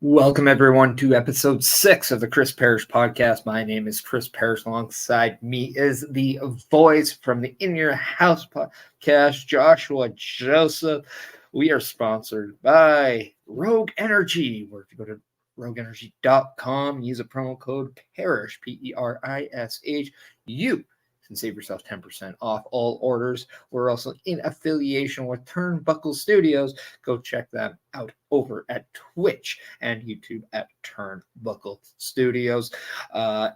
Welcome, everyone, to episode 6 of the Chris Perish podcast. My name is Chris Perish. Alongside me is the voice from the In Your House podcast, Joshua Joseph. We are sponsored by Rogue Energy, where if you go to rogueenergy.com, use a promo code PERISH, PERISH, you can save yourself 10% off all orders. We're also in affiliation with Turnbuckle Studios. Go check them out over at Twitch and YouTube at Turnbuckle Studios.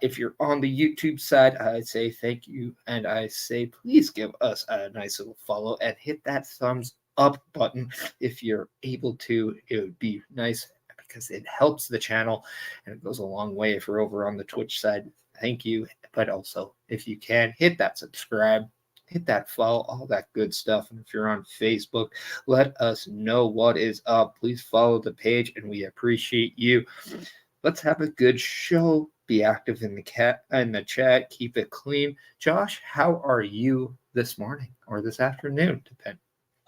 If you're on the YouTube side, I say thank you, and I say please give us a nice little follow and hit that thumbs up button if you're able to. It would be nice because it helps the channel and it goes a long way if you're over on the Twitch side. Thank you. But also, if you can, hit that subscribe, hit that follow, all that good stuff. And if you're on Facebook, let us know what is up. Please follow the page, and we appreciate you. Let's have a good show. Be active in the chat. Keep it clean. Josh, how are you this morning or this afternoon? Depending.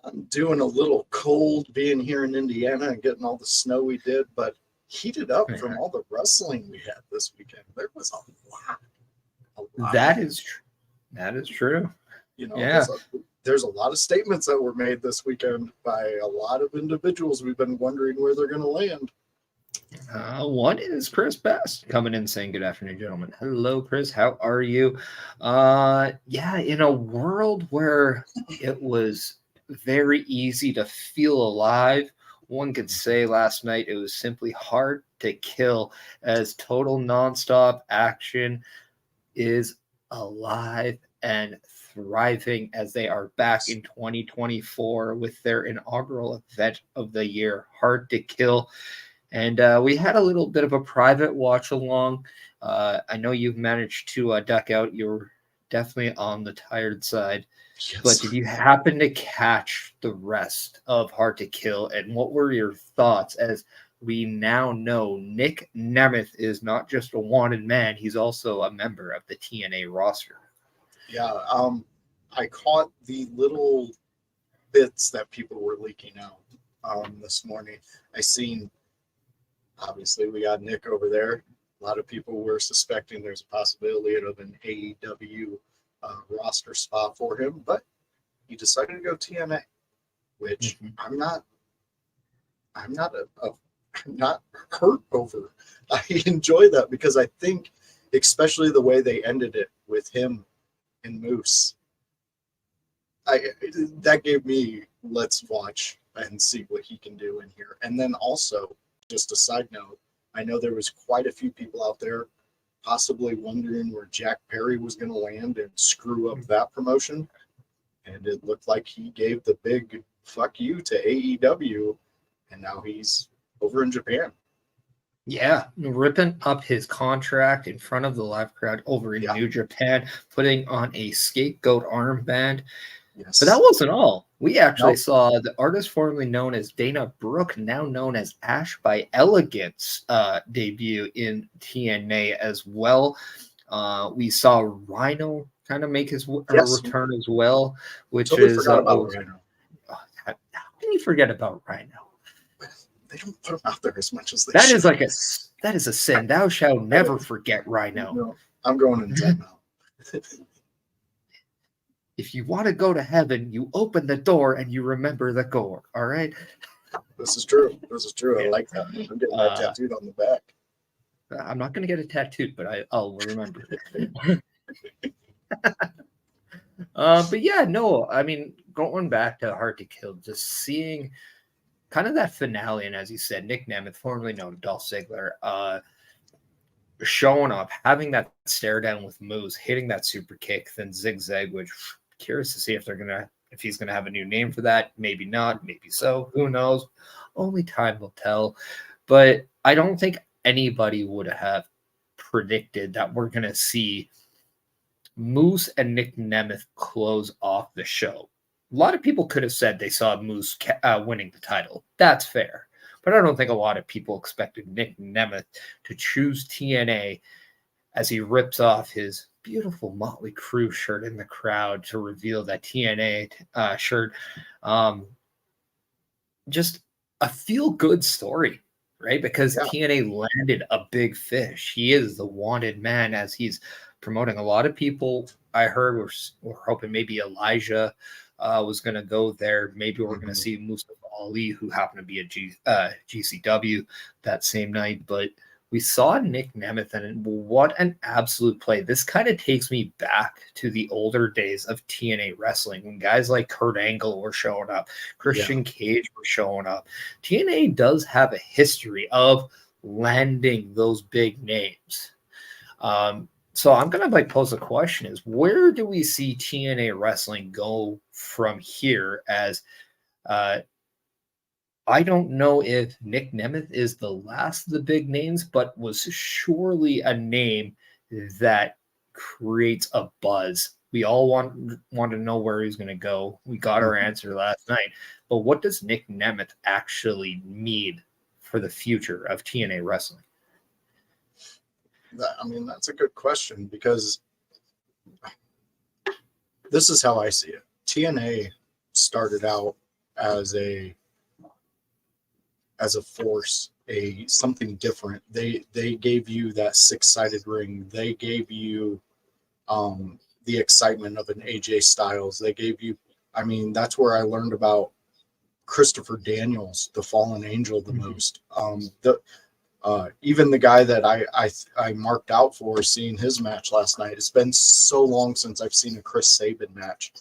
I'm doing a little cold being here in Indiana and getting all the snow we did, but heated up from all the wrestling we had this weekend. There was a lot. That is true. You know, there's a lot of statements that were made this weekend by a lot of individuals. We've been wondering where they're going to land. One is Chris Best coming in saying, good afternoon, gentlemen. Hello, Chris. How are you? In a world where it was very easy to feel alive, one could say last night it was simply hard to kill, as total nonstop action is alive and thriving as they are back in 2024 with their inaugural event of the year, Hard to Kill. And we had a little bit of a private watch along. I know you've managed to duck out. You're definitely on the tired side. Yes. But did you happen to catch the rest of Hard to Kill? And what were your thoughts, as we now know Nick Nemeth is not just a wanted man, he's also a member of the TNA roster? Yeah, I caught the little bits that people were leaking out this morning. I seen, obviously, we got Nick over there. A lot of people were suspecting there's a possibility of an AEW roster spot for him, but he decided to go TNA, which I'm not hurt over. I enjoy that because I think, especially the way they ended it with him and Moose, that gave me let's watch and see what he can do in here. And then also, just a side note, I know there was quite a few people out there possibly wondering where Jack Perry was going to land and screw up that promotion, and it looked like he gave the big fuck you to AEW, and now he's over in Japan. Yeah, ripping up his contract in front of the live crowd over in New Japan, putting on a scapegoat armband. Yes. But that wasn't all. We actually saw the artist formerly known as Dana Brooke, now known as Ash by Elegance, debut in TNA as well. We saw Rhino kind of make his Yes. return as well, which Totally is forgot about Rhino. how can you forget about Rhino? They don't put him out there as much as they That should. is like that is a sin. Thou shalt never forget Rhino. No, I'm going in timeout. If you want to go to heaven, you open the door and you remember the gore. All right. This is true. This is true. Yeah. I like that. I'm getting that tattooed on the back. I'm not going to get it tattooed, but I'll remember it. But yeah, no, I mean, going back to Hard to Kill, just seeing kind of that finale, and as you said, Nick Nemeth, formerly known as Dolph Ziggler, showing up, having that stare down with Moose, hitting that super kick, then zigzag, which curious to see if he's gonna have a new name for that. Maybe not, maybe so. Who knows? Only time will tell. But I don't think anybody would have predicted that we're gonna see Moose and Nick Nemeth close off the show. A lot of people could have said they saw Moose winning the title. That's fair. But I don't think a lot of people expected Nick Nemeth to choose TNA as he rips off his beautiful Motley Crue shirt in the crowd to reveal that TNA shirt. Just a feel-good story, right? Because TNA landed a big fish. He is the wanted man as he's promoting. A lot of people I heard were hoping maybe Elijah was going to go there. Maybe we're going to see Mustafa Ali, who happened to be a GCW that same night. But we saw Nick Nemeth, and what an absolute play. This kind of takes me back to the older days of TNA wrestling when guys like Kurt Angle were showing up, Christian Cage were showing up. TNA does have a history of landing those big names. So I'm going to pose a question is, where do we see TNA wrestling go from here? As I don't know if Nick Nemeth is the last of the big names, but was surely a name that creates a buzz. We all want to know where he's going to go. We got our answer last night. But what does Nick Nemeth actually mean for the future of TNA wrestling? I mean, that's a good question, because this is how I see it. TNA started out as a force, something different. They gave you that 6-sided ring. They gave you the excitement of an AJ Styles. They gave you, I mean, that's where I learned about Christopher Daniels, the Fallen Angel, the most. Even the guy that I marked out for seeing his match last night. It's been so long since I've seen a Chris Sabin match.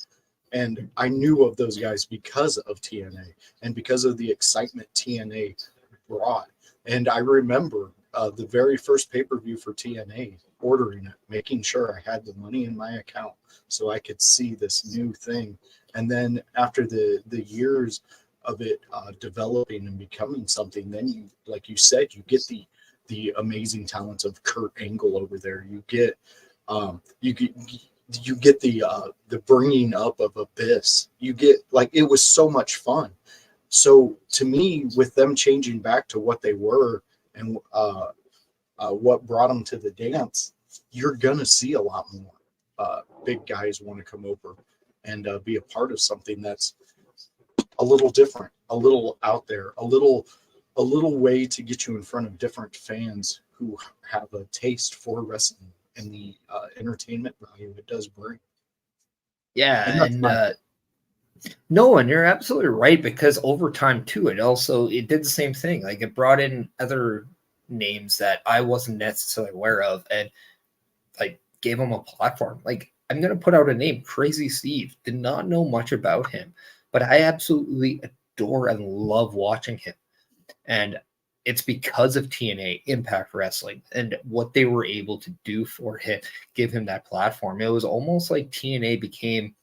And I knew of those guys because of TNA and because of the excitement TNA brought. And I remember the very first pay-per-view for TNA, ordering it, making sure I had the money in my account so I could see this new thing. And then after the years of it developing and becoming something, then you, like you said, you get the amazing talents of Kurt Angle over there. You get the bringing up of Abyss. You get, like, it was so much fun. So to me, with them changing back to what they were and what brought them to the dance, you're gonna see a lot more big guys want to come over and be a part of something that's a little different, a little out there, a little way to get you in front of different fans who have a taste for wrestling and the entertainment value it does bring. Yeah, and no, and you're absolutely right, because over time too, it did the same thing. Like, it brought in other names that I wasn't necessarily aware of, and like gave them a platform. Like, I'm gonna put out a name, Crazy Steve. Did not know much about him, but I absolutely adore and love watching him. And it's because of TNA, Impact Wrestling, and what they were able to do for him, give him that platform. It was almost like TNA became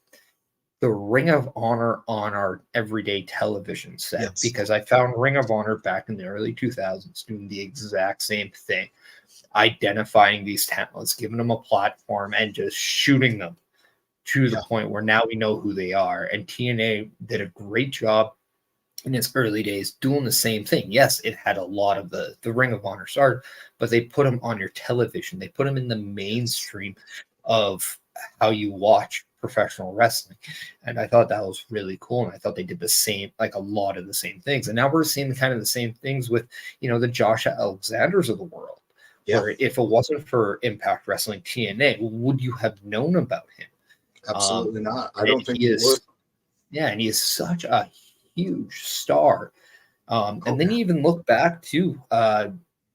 the Ring of Honor on our everyday television set, because I found Ring of Honor back in the early 2000s doing the exact same thing, identifying these talents, giving them a platform, and just shooting them to the point where now we know who they are. And TNA did a great job in its early days doing the same thing. Yes, it had a lot of the Ring of Honor stars, but they put them on your television. They put them in the mainstream of how you watch professional wrestling. And I thought that was really cool. And I thought they did the same, like a lot of the same things. And now we're seeing kind of the same things with, the Josh Alexanders of the world. Yeah, Where if it wasn't for Impact Wrestling TNA, would you have known about him? absolutely not. I And don't think he you is, would. yeah, and he is such a huge star. Oh, And then you even look back to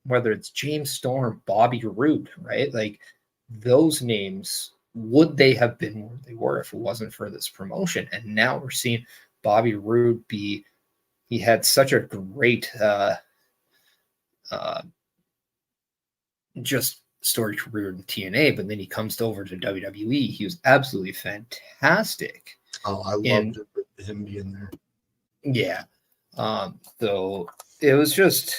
whether it's James Storm, Bobby Roode, right? Like those names, would they have been where they were if it wasn't for this promotion? And now we're seeing Bobby Roode he had such a great uh, just story career in TNA, but then he comes over to WWE. He was absolutely fantastic. oh, I loved him being there. Yeah. So it was just,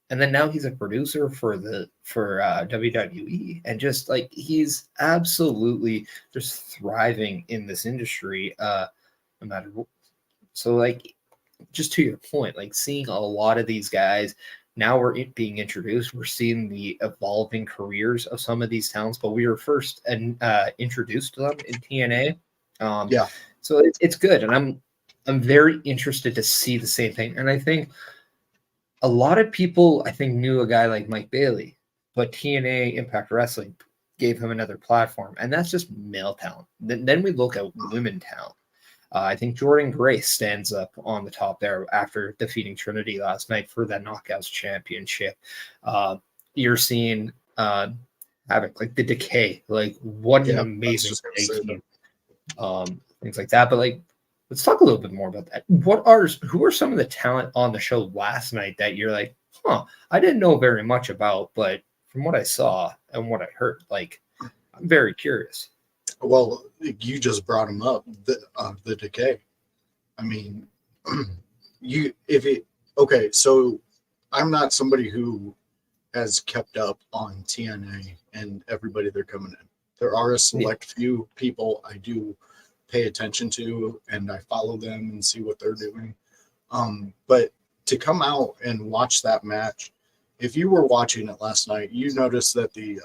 and then now he's a producer for WWE, and just like he's absolutely just thriving in this industry. No matter what. So like, just to your point, like seeing a lot of these guys now being introduced. We're seeing the evolving careers of some of these talents, but we were first introduced to them in TNA. Yeah, So it's good, and I'm very interested to see the same thing. And I think a lot of people, I think, knew a guy like Mike Bailey, but TNA Impact Wrestling gave him another platform, and that's just male talent. Then we look at women talent. I think Jordan Grace stands up on the top there after defeating Trinity last night for that Knockouts Championship. You're seeing Havoc, like the Decay, like what an yeah. That's amazing just gonna tag say team. Things like that. But like, let's talk a little bit more about that. Who are some of the talent on the show last night that you're like, I didn't know very much about, but from what I saw and what I heard, like, I'm very curious. Well, you just brought him up, the Decay. I mean, okay, so I'm not somebody who has kept up on TNA and everybody they're coming in. There are a select few people I do pay attention to, and I follow them and see what they're doing. But to come out and watch that match, if you were watching it last night, you noticed that the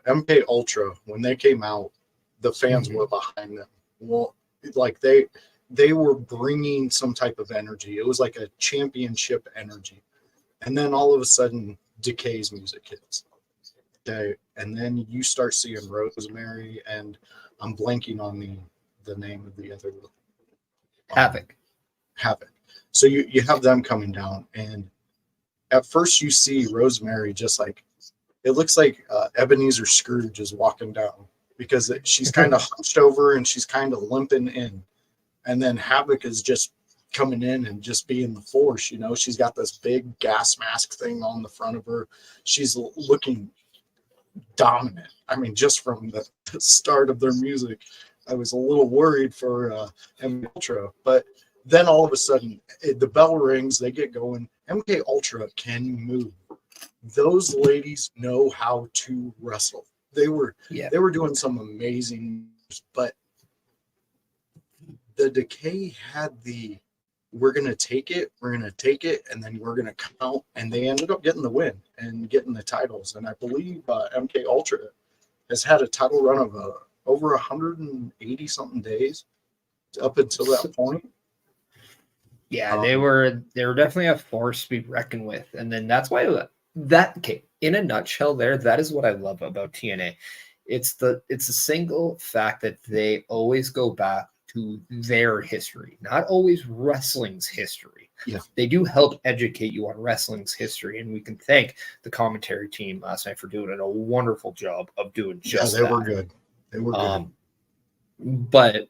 MK Ultra, when they came out, the fans were behind them. Well, like they were bringing some type of energy. It was like a championship energy. And then all of a sudden, Decay's music hits. Okay, and then you start seeing Rosemary, and I'm blanking on the name of the other Havoc. Havoc. So you have them coming down, and at first you see Rosemary just like it looks like Ebenezer Scrooge is walking down because she's kind of hunched over and she's kind of limping in, and then Havoc is just coming in and just being the force. She's got this big gas mask thing on the front of her. She's looking dominant. I mean, just from the start of their music, I was a little worried for MK Ultra, but then all of a sudden the bell rings, they get going. MK Ultra can move. Those ladies know how to wrestle. They were doing some amazing moves, but the Decay had we're going to take it, and then we're going to count. And they ended up getting the win and getting the titles. And I believe MK Ultra has had a title run of over 180 something days up until that point. Yeah, they were definitely a force to be reckoned with. And then that's why in a nutshell that is what I love about TNA. It's a single fact that they always go back to their history, not always wrestling's history. Yeah. They do help educate you on wrestling's history, and we can thank the commentary team last night for doing a wonderful job of doing just that. Yeah, they were good. They were good. But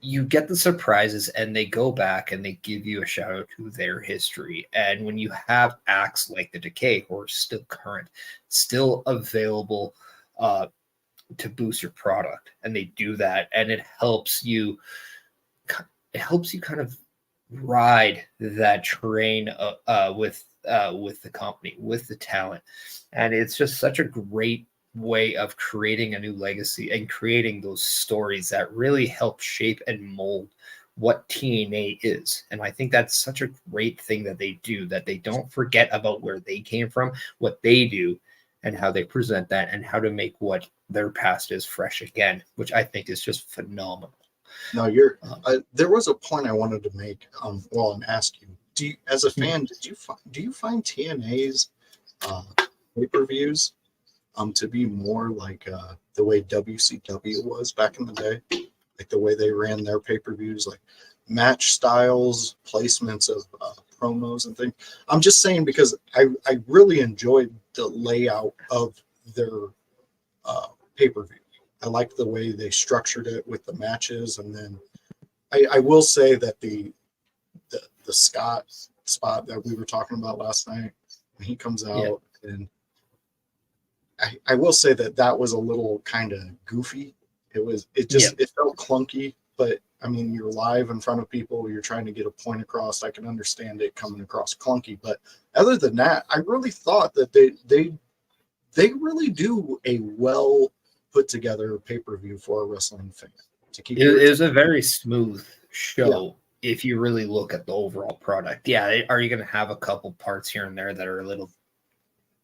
you get the surprises, and they go back and they give you a shout out to their history. And when you have acts like the Decay, who are still current, still available to boost your product, and they do that, and it helps you kind of ride that train with the company, with the talent. And it's just such a great way of creating a new legacy and creating those stories that really help shape and mold what TNA is. And I think that's such a great thing that they do, that they don't forget about where they came from, what they do, and how they present that, and how to make what their past is fresh again, which I think is just phenomenal. No, there was a point I wanted to make, and ask you. As a fan, do you find TNA's pay-per-views to be more like the way WCW was back in the day? Like the way they ran their pay-per-views, like match styles, placements of promos and things. I'm just saying because I really enjoyed the layout of their pay-per-view. I liked the way they structured it with the matches, and then I will say that the Scott spot that we were talking about last night, when he comes out, and I will say that was a little kind of goofy. It felt clunky, but I mean, you're live in front of people, you're trying to get a point across. I can understand it coming across clunky, but other than that, I really thought that they really do a well put together pay-per-view for a wrestling fan. It is a very smooth show if you really look at the overall product. Yeah, are you going to have a couple parts here and there that are a little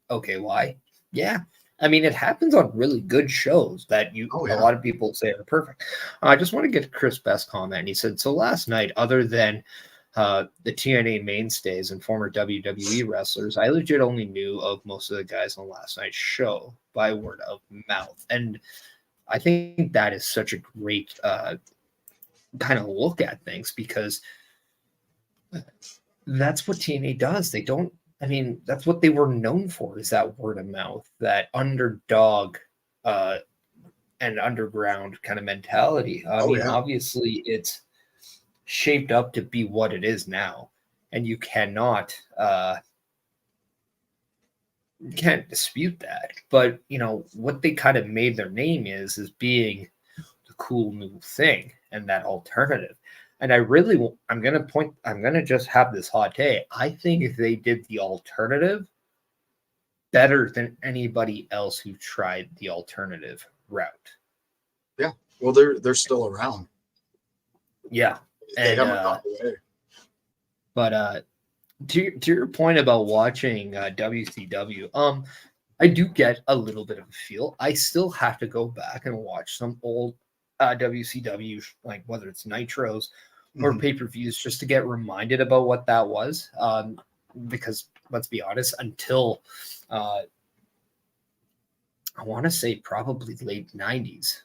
okay? Why? Yeah. I mean, it happens on really good shows that a lot of people say are perfect. I just want to get Chris Best's comment. He said, so last night, other than the TNA mainstays and former WWE wrestlers, I legit only knew of most of the guys on last night's show by word of mouth. And I think that is such a great kind of look at things, because that's what TNA does. They don't, I mean, that's what they were known for, is that word of mouth, that underdog and underground kind of mentality. Obviously it's shaped up to be what it is now, and you can't dispute that. But what they kind of made their name is being the cool new thing and that alternative. And I'm going to just have this hot take. I think if they did the alternative better than anybody else who tried the alternative route. Yeah. Well, they're still around. Yeah. They haven't gone away. But to your point about watching WCW, I do get a little bit of a feel. I still have to go back and watch some old WCW, like whether it's Nitros or pay-per-views, just to get reminded about what that was. Because let's be honest, until I want to say probably late 90s,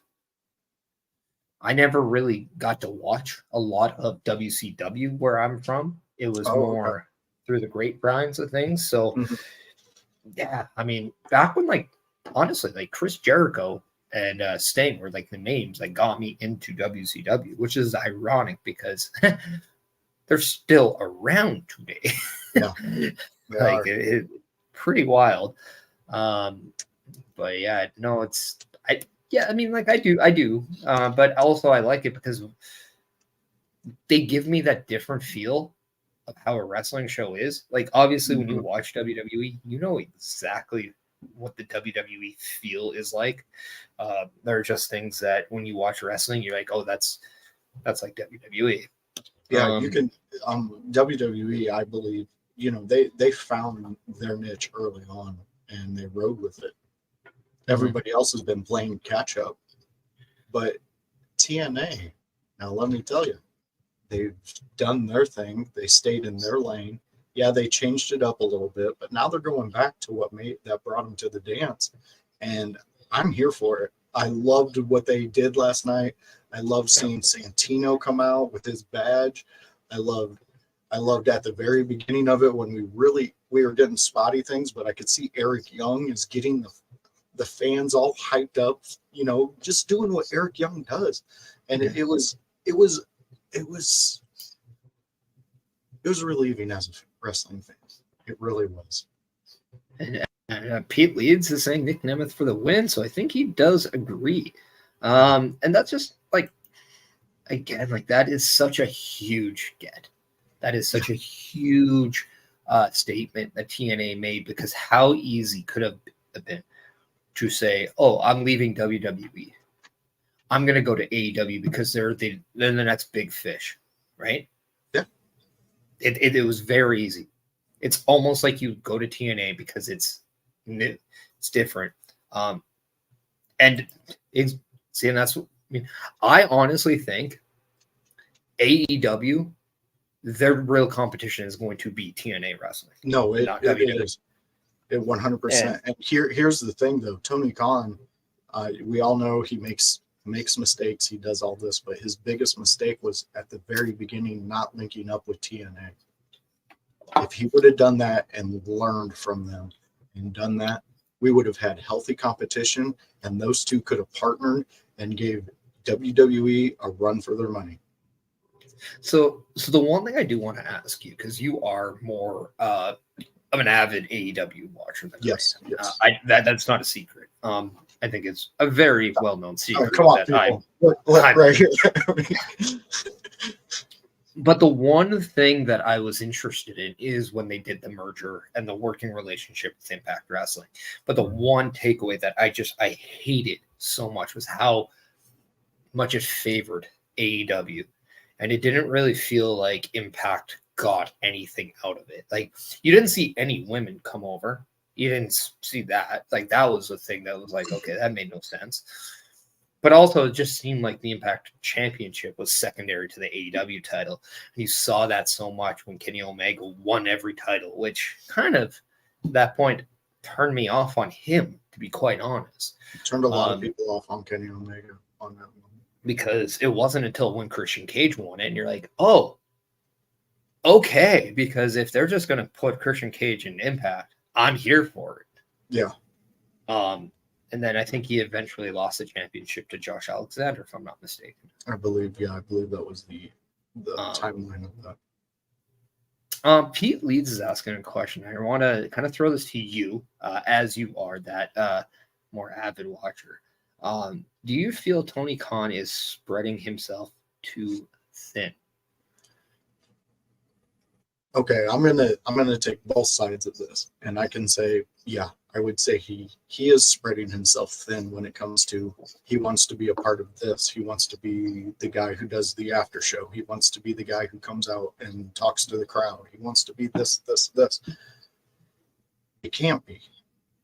I never really got to watch a lot of WCW where I'm from. It was more through the grapevines of things. So yeah, I mean, back when honestly, Chris Jericho and Sting were the names that got me into WCW, which is ironic because they're still around today. Yeah, it's pretty wild. But yeah, no, I do. But also I like it because they give me that different feel of how a wrestling show is. Obviously, when you watch WWE, you know exactly what the WWE feel is like. There are just things that when you watch wrestling, you're like, oh, that's like WWE. Yeah, you can. WWE, I believe, they found their niche early on and they rode with it. Everybody else has been playing catch up, but TNA, now let me tell you, they've done their thing. They stayed in their lane. Yeah, they changed it up a little bit, but now they're going back to what brought them to the dance, and I'm here for it. I loved what they did last night. I loved seeing Santino come out with his badge. I loved at the very beginning of it when we were getting spotty things, but I could see Eric Young is getting the fans all hyped up, just doing what Eric Young does. And it was relieving as a wrestling fan. It really was. And Pete Leeds is saying Nick Nemeth for the win, so I think he does agree. And that's just that is such a huge get. That is such a huge statement that TNA made, because how easy could have been to say, oh, I'm leaving WWE. I'm going to go to AEW because they're the next big fish. right? Yeah. It was very easy. It's almost like you go to TNA because it's new, it's different. And it's see, and that's what I mean. I honestly think AEW, their real competition is going to be TNA wrestling. No, it WWE. is. It 100%. And here's the thing, though. Tony Khan, we all know he makes mistakes. He does all this, but his biggest mistake was at the very beginning not linking up with TNA. If he would have done that and learned from them and done that, we would have had healthy competition, and those two could have partnered and gave WWE a run for their money. So the one thing I do want to ask you, because you are more of an avid AEW watcher than yes. That's not a secret. I think it's a very well-known secret. Come on, people. Right here. But the one thing that I was interested in is when they did the merger and the working relationship with Impact Wrestling. But the one takeaway that I hated so much was how much it favored AEW. And it didn't really feel like Impact got anything out of it. Like, you didn't see any women come over. You didn't see that. Like, that was the thing that was like, okay, that made no sense. But also, it just seemed like the Impact Championship was secondary to the AEW title. And you saw that so much when Kenny Omega won every title, which kind of, at that point, turned me off on him, to be quite honest. It turned a lot of people off on Kenny Omega on that one. Because it wasn't until when Christian Cage won it, and you're like, oh, okay. Because if they're just going to put Christian Cage in Impact, I'm here for it. Yeah. And then I think he eventually lost the championship to Josh Alexander, if I'm not mistaken. I believe that was the timeline of that. Pete Leeds is asking a question. I want to kind of throw this to you, as you are that more avid watcher. Do you feel Tony Khan is spreading himself too thin? Okay, I'm gonna take both sides of this, and I can say, yeah, I would say he is spreading himself thin when it comes to he wants to be a part of this. He wants to be the guy who does the after show. He wants to be the guy who comes out and talks to the crowd. He wants to be this. It can't be.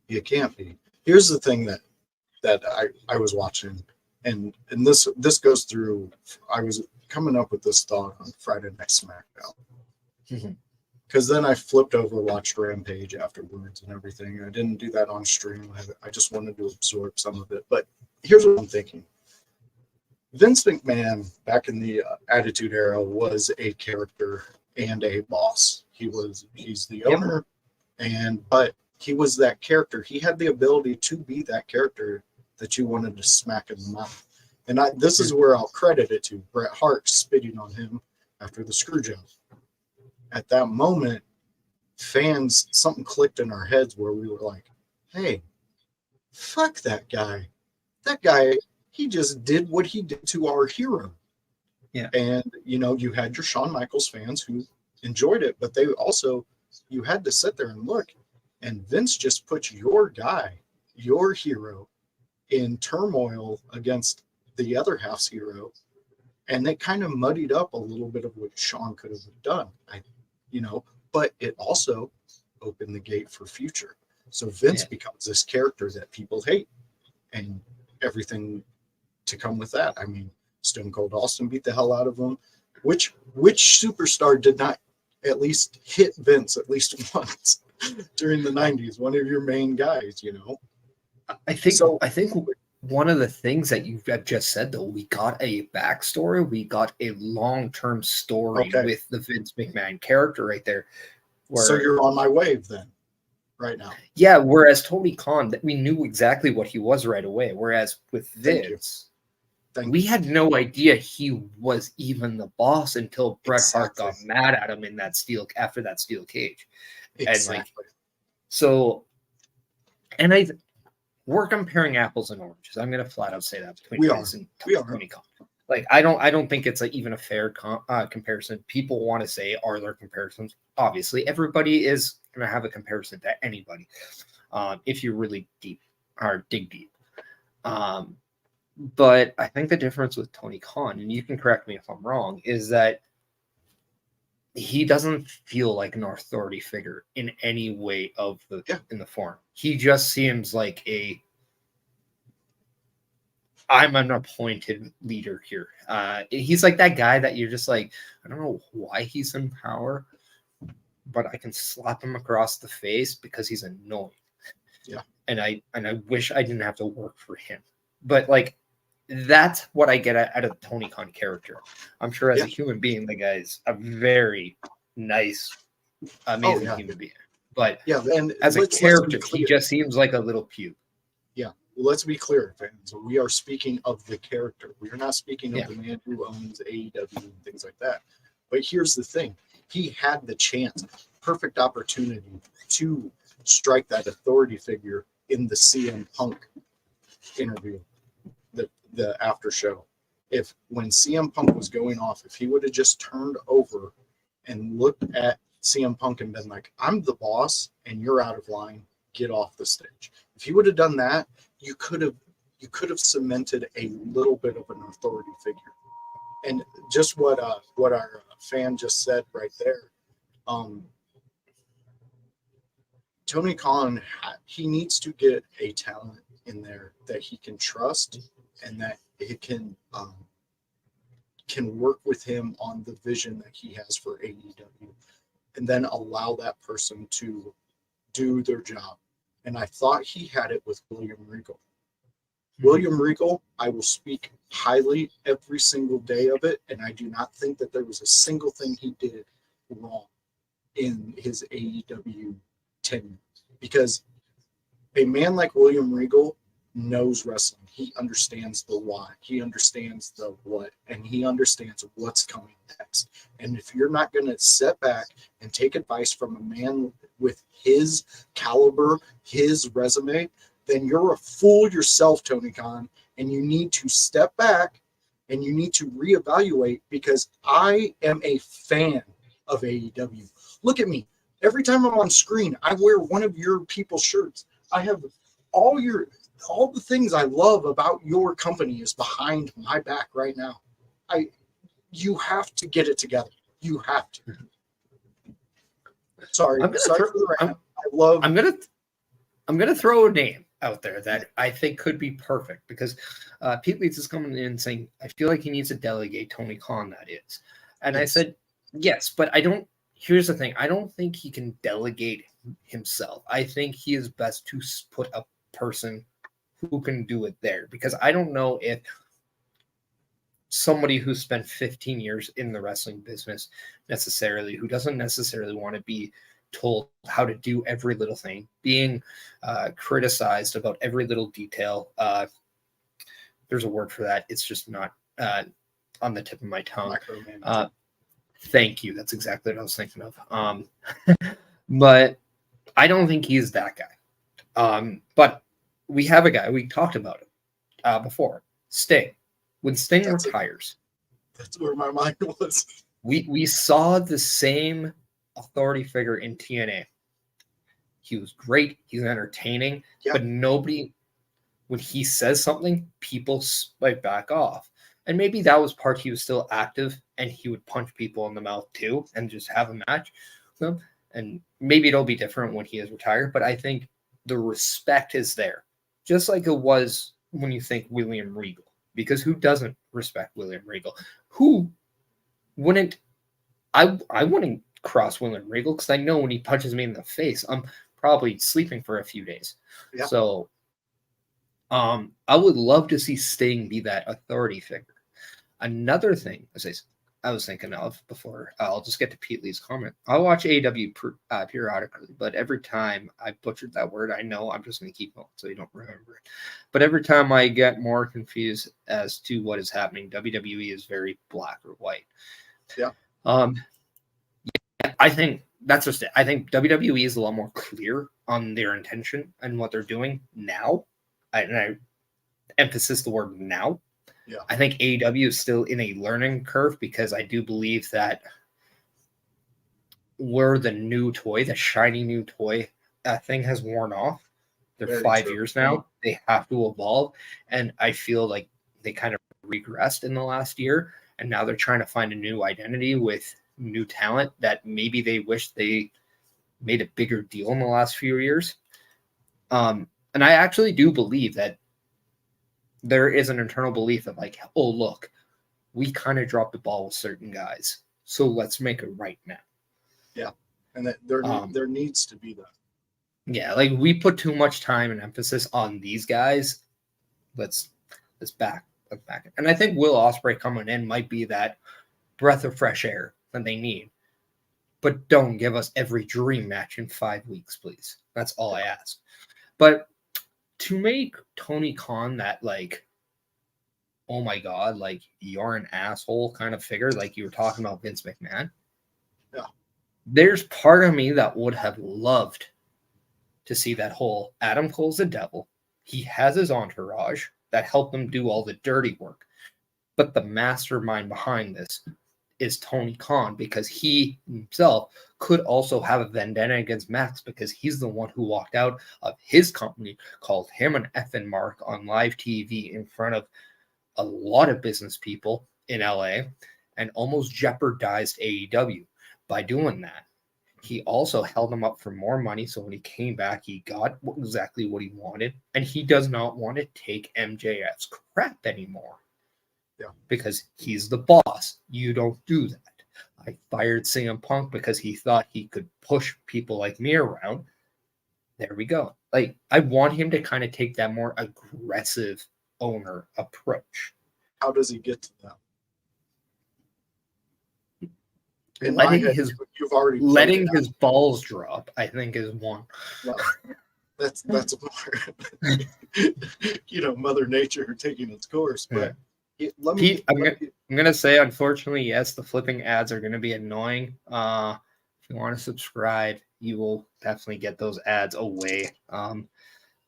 It can't be. Here's the thing that I was watching, and this goes through. I was coming up with this thought on Friday Night SmackDown. Because then I flipped over, watched Rampage afterwards and everything. I didn't do that on stream. I just wanted to absorb some of it. But here's what I'm thinking. Vince McMahon, back in the Attitude Era, was a character and a boss. He's the owner, but he was that character. He had the ability to be that character that you wanted to smack in the mouth. And this is where I'll credit it to Bret Hart spitting on him after the screw job. At that moment, fans, something clicked in our heads where we were like, hey, fuck that guy. That guy, he just did what he did to our hero. Yeah. And, you had your Shawn Michaels fans who enjoyed it, but you had to sit there and look. And Vince just put your guy, your hero, in turmoil against the other half's hero. And they kind of muddied up a little bit of what Shawn could have done. But it also opened the gate for future. So Vince becomes this character that people hate, and everything to come with that. I mean, Stone Cold Austin beat the hell out of him. Which superstar did not at least hit Vince at least once during the 90s? One of your main guys, I think one of the things that you've just said, though, we got a backstory. We got a long-term story with the Vince McMahon character right there. So you're on my wave then, right now. Yeah, whereas Tony Khan, we knew exactly what he was right away. Whereas with Vince, we had no idea he was even the boss until Bret Hart got mad at him in that after that steel cage. Exactly. We're comparing apples and oranges. I'm going to flat out say that between Vince and Tony Khan. Like, I don't think it's even a fair comparison. People want to say, are there comparisons? Obviously, everybody is going to have a comparison to anybody. If you really dig deep. But I think the difference with Tony Khan, and you can correct me if I'm wrong, is that he doesn't feel like an authority figure in any way in the form. He just seems like I'm an appointed leader here. He's like that guy that you're just like, I don't know why he's in power, but I can slap him across the face because he's annoying. Yeah. And I wish I didn't have to work for him. But like that's what I get out of the Tony Khan character. I'm sure as a human being, the guy's a very nice, amazing human being. But and as a character, he just seems like a little puke. Yeah. Let's be clear, fans. We are speaking of the character. We are not speaking of the man who owns AEW and things like that. But here's the thing. He had the chance, perfect opportunity to strike that authority figure in the CM Punk interview, the after show. If when CM Punk was going off, if he would have just turned over and looked at CM Punk and been like, I'm the boss and you're out of line, get off the stage. If he would have done that, you could have cemented a little bit of an authority figure. And just what our fan just said right there, Tony Khan, he needs to get a talent in there that he can trust and that it can work with him on the vision that he has for AEW, and then allow that person to do their job. And I thought he had it with William Regal. William Regal, I will speak highly every single day of it, and I do not think that there was a single thing he did wrong in his AEW tenure. Because a man like William Regal knows wrestling. He understands the why, he understands the what, and he understands what's coming next. And if you're not going to sit back and take advice from a man with his caliber, his resume, then you're a fool yourself, Tony Khan, and you need to step back and you need to reevaluate, because I am a fan of AEW. Look at me. Every time I'm on screen, I wear one of your people's shirts. I have all the things I love about your company is behind my back right now. You have to get it together. You have to. Sorry for the rant. I'm gonna throw a name out there that I think could be perfect, because Pete Leeds is coming in saying, I feel like he needs to delegate Tony Khan, that is. And yes. I said, yes, but I don't. Here's the thing. I don't think he can delegate himself. I think he is best to put a person who can do it there, because I don't know if somebody who spent 15 years in the wrestling business necessarily, who doesn't necessarily want to be told how to do every little thing, being criticized about every little detail. There's a word for that. It's just not on the tip of my tongue. Thank you. That's exactly what I was thinking of. But I don't think he's that guy. But we have a guy, we talked about it before, Sting. When Sting retires, that's where my mind was. We saw the same authority figure in TNA. He was great. He's entertaining, but nobody, when he says something, people like back off. And maybe that was part he was still active and he would punch people in the mouth too and just have a match with them. And maybe it'll be different when he is retired, but I think the respect is there. Just like it was when you think William Regal, because who doesn't respect William Regal? Who wouldn't? I wouldn't cross William Regal, because I know when he punches me in the face, I'm probably sleeping for a few days. Yeah. So I would love to see Sting be that authority figure. Another thing, as I was thinking of before, I'll just get to Pete Lee's comment. I watch AEW periodically, but every time I butchered that word, I know I'm just going to keep going so you don't remember it. But every time I get more confused as to what is happening, WWE is very black or white. Yeah. I think that's just it. I think WWE is a lot more clear on their intention and what they're doing now. And I emphasize the word now. Yeah. I think AEW is still in a learning curve, because I do believe that we're the new toy, the shiny new toy. That thing has worn off. They're very 5 years now. They have to evolve. And I feel like they kind of regressed in the last year. And now they're trying to find a new identity with new talent that maybe they wish they made a bigger deal in the last few years. And I actually do believe that there is an internal belief of like, oh, look, we kind of dropped the ball with certain guys, so let's make it right now. Yeah, and that there needs to be that. Yeah, like we put too much time and emphasis on these guys. Let's back. And I think Will Ospreay coming in might be that breath of fresh air that they need. But don't give us every dream match in 5 weeks, please. That's all I ask. But to make Tony Khan that, like, oh my God, like, you're an asshole kind of figure, like you were talking about Vince McMahon. Yeah. There's part of me that would have loved to see that whole Adam Cole's the devil. He has his entourage that helped him do all the dirty work. But the mastermind behind this is Tony Khan, because he himself could also have a vendetta against Max, because he's the one who walked out of his company, called him an effing mark on live TV in front of a lot of business people in LA, and almost jeopardized AEW by doing that. He also held him up for more money, so when he came back, he got exactly what he wanted, and he does not want to take MJF's crap anymore. Yeah. Because he's the boss. You don't do that. I fired CM Punk because he thought he could push people like me around. There we go. Like, I want him to kind of take that more aggressive owner approach. How does he get to that? Letting his balls drop, I think, is one. Well, that's more, Mother Nature taking its course. But I'm gonna say, unfortunately, yes, the flipping ads are gonna be annoying. If you want to subscribe, you will definitely get those ads away.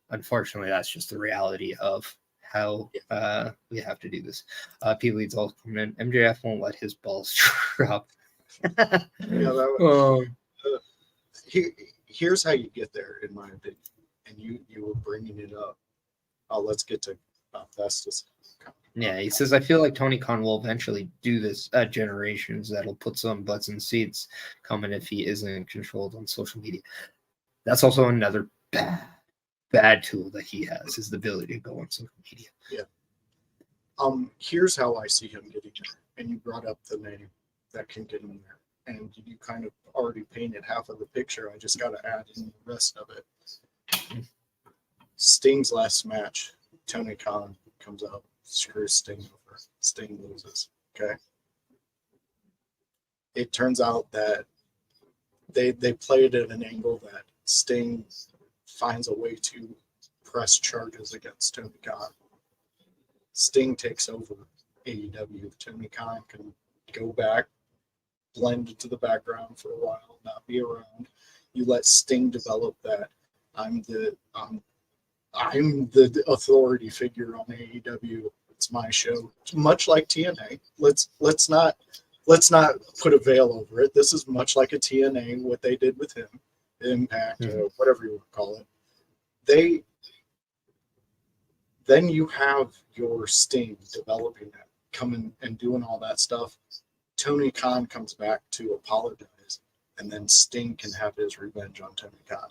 Unfortunately, that's just the reality of how we have to do this. P Leads all coming in. MJF won't let his balls drop. Here's how you get there, in my opinion, and you were bringing it up. Let's get to Festus. Yeah, he says, I feel like Tony Khan will eventually do this at Generations. That'll put some butts in seats coming if he isn't controlled on social media. That's also another bad tool that he has, is the ability to go on social media. Yeah. Here's how I see him getting there, and you brought up the name that can get him there, and you kind of already painted half of the picture. I just got to add in the rest of it. Sting's last match, Tony Khan comes out, screws Sting over. Sting loses. Okay. It turns out that they played at an angle that Sting finds a way to press charges against Tony Khan. Sting takes over AEW. Tony Khan can go back, blend into the background for a while, not be around. You let Sting develop that. I'm the authority figure on AEW. It's my show. Much like TNA. Let's not put a veil over it. This is much like a TNA, what they did with him, Impact, whatever you would call it. Then you have your Sting developing that, coming and doing all that stuff. Tony Khan comes back to apologize, and then Sting can have his revenge on Tony Khan.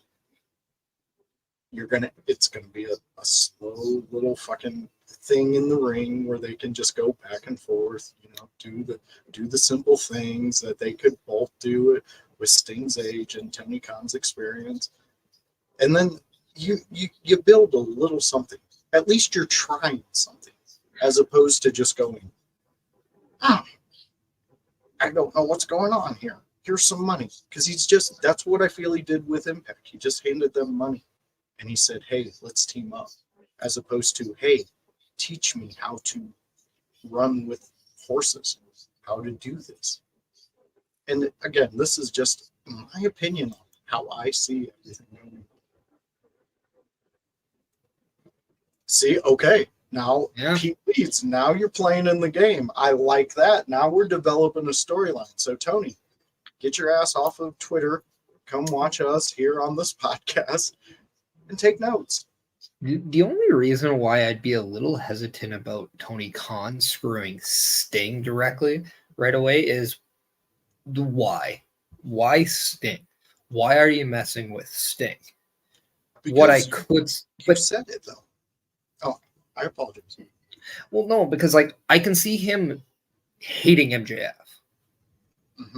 It's gonna be a slow little fucking thing in the ring where they can just go back and forth, do the simple things that they could both do it with Sting's age and Tony Khan's experience. And then you build a little something. At least you're trying something, as opposed to just going, I don't know what's going on here. Here's some money. Because that's what I feel he did with Impact. He just handed them money. And he said, hey, let's team up. As opposed to, hey, teach me how to run with horses, how to do this. And again, this is just my opinion on how I see everything going. See, okay, now Pete leads. Now you're playing in the game. I like that. Now we're developing a storyline. So Tony, get your ass off of Twitter. Come watch us here on this podcast and take notes. The only reason why I'd be a little hesitant about Tony Khan screwing Sting directly right away is why? Why Sting? Why are you messing with Sting? Because What I could, you said it though. Oh, I apologize. Well, no, because like I can see him hating MJF,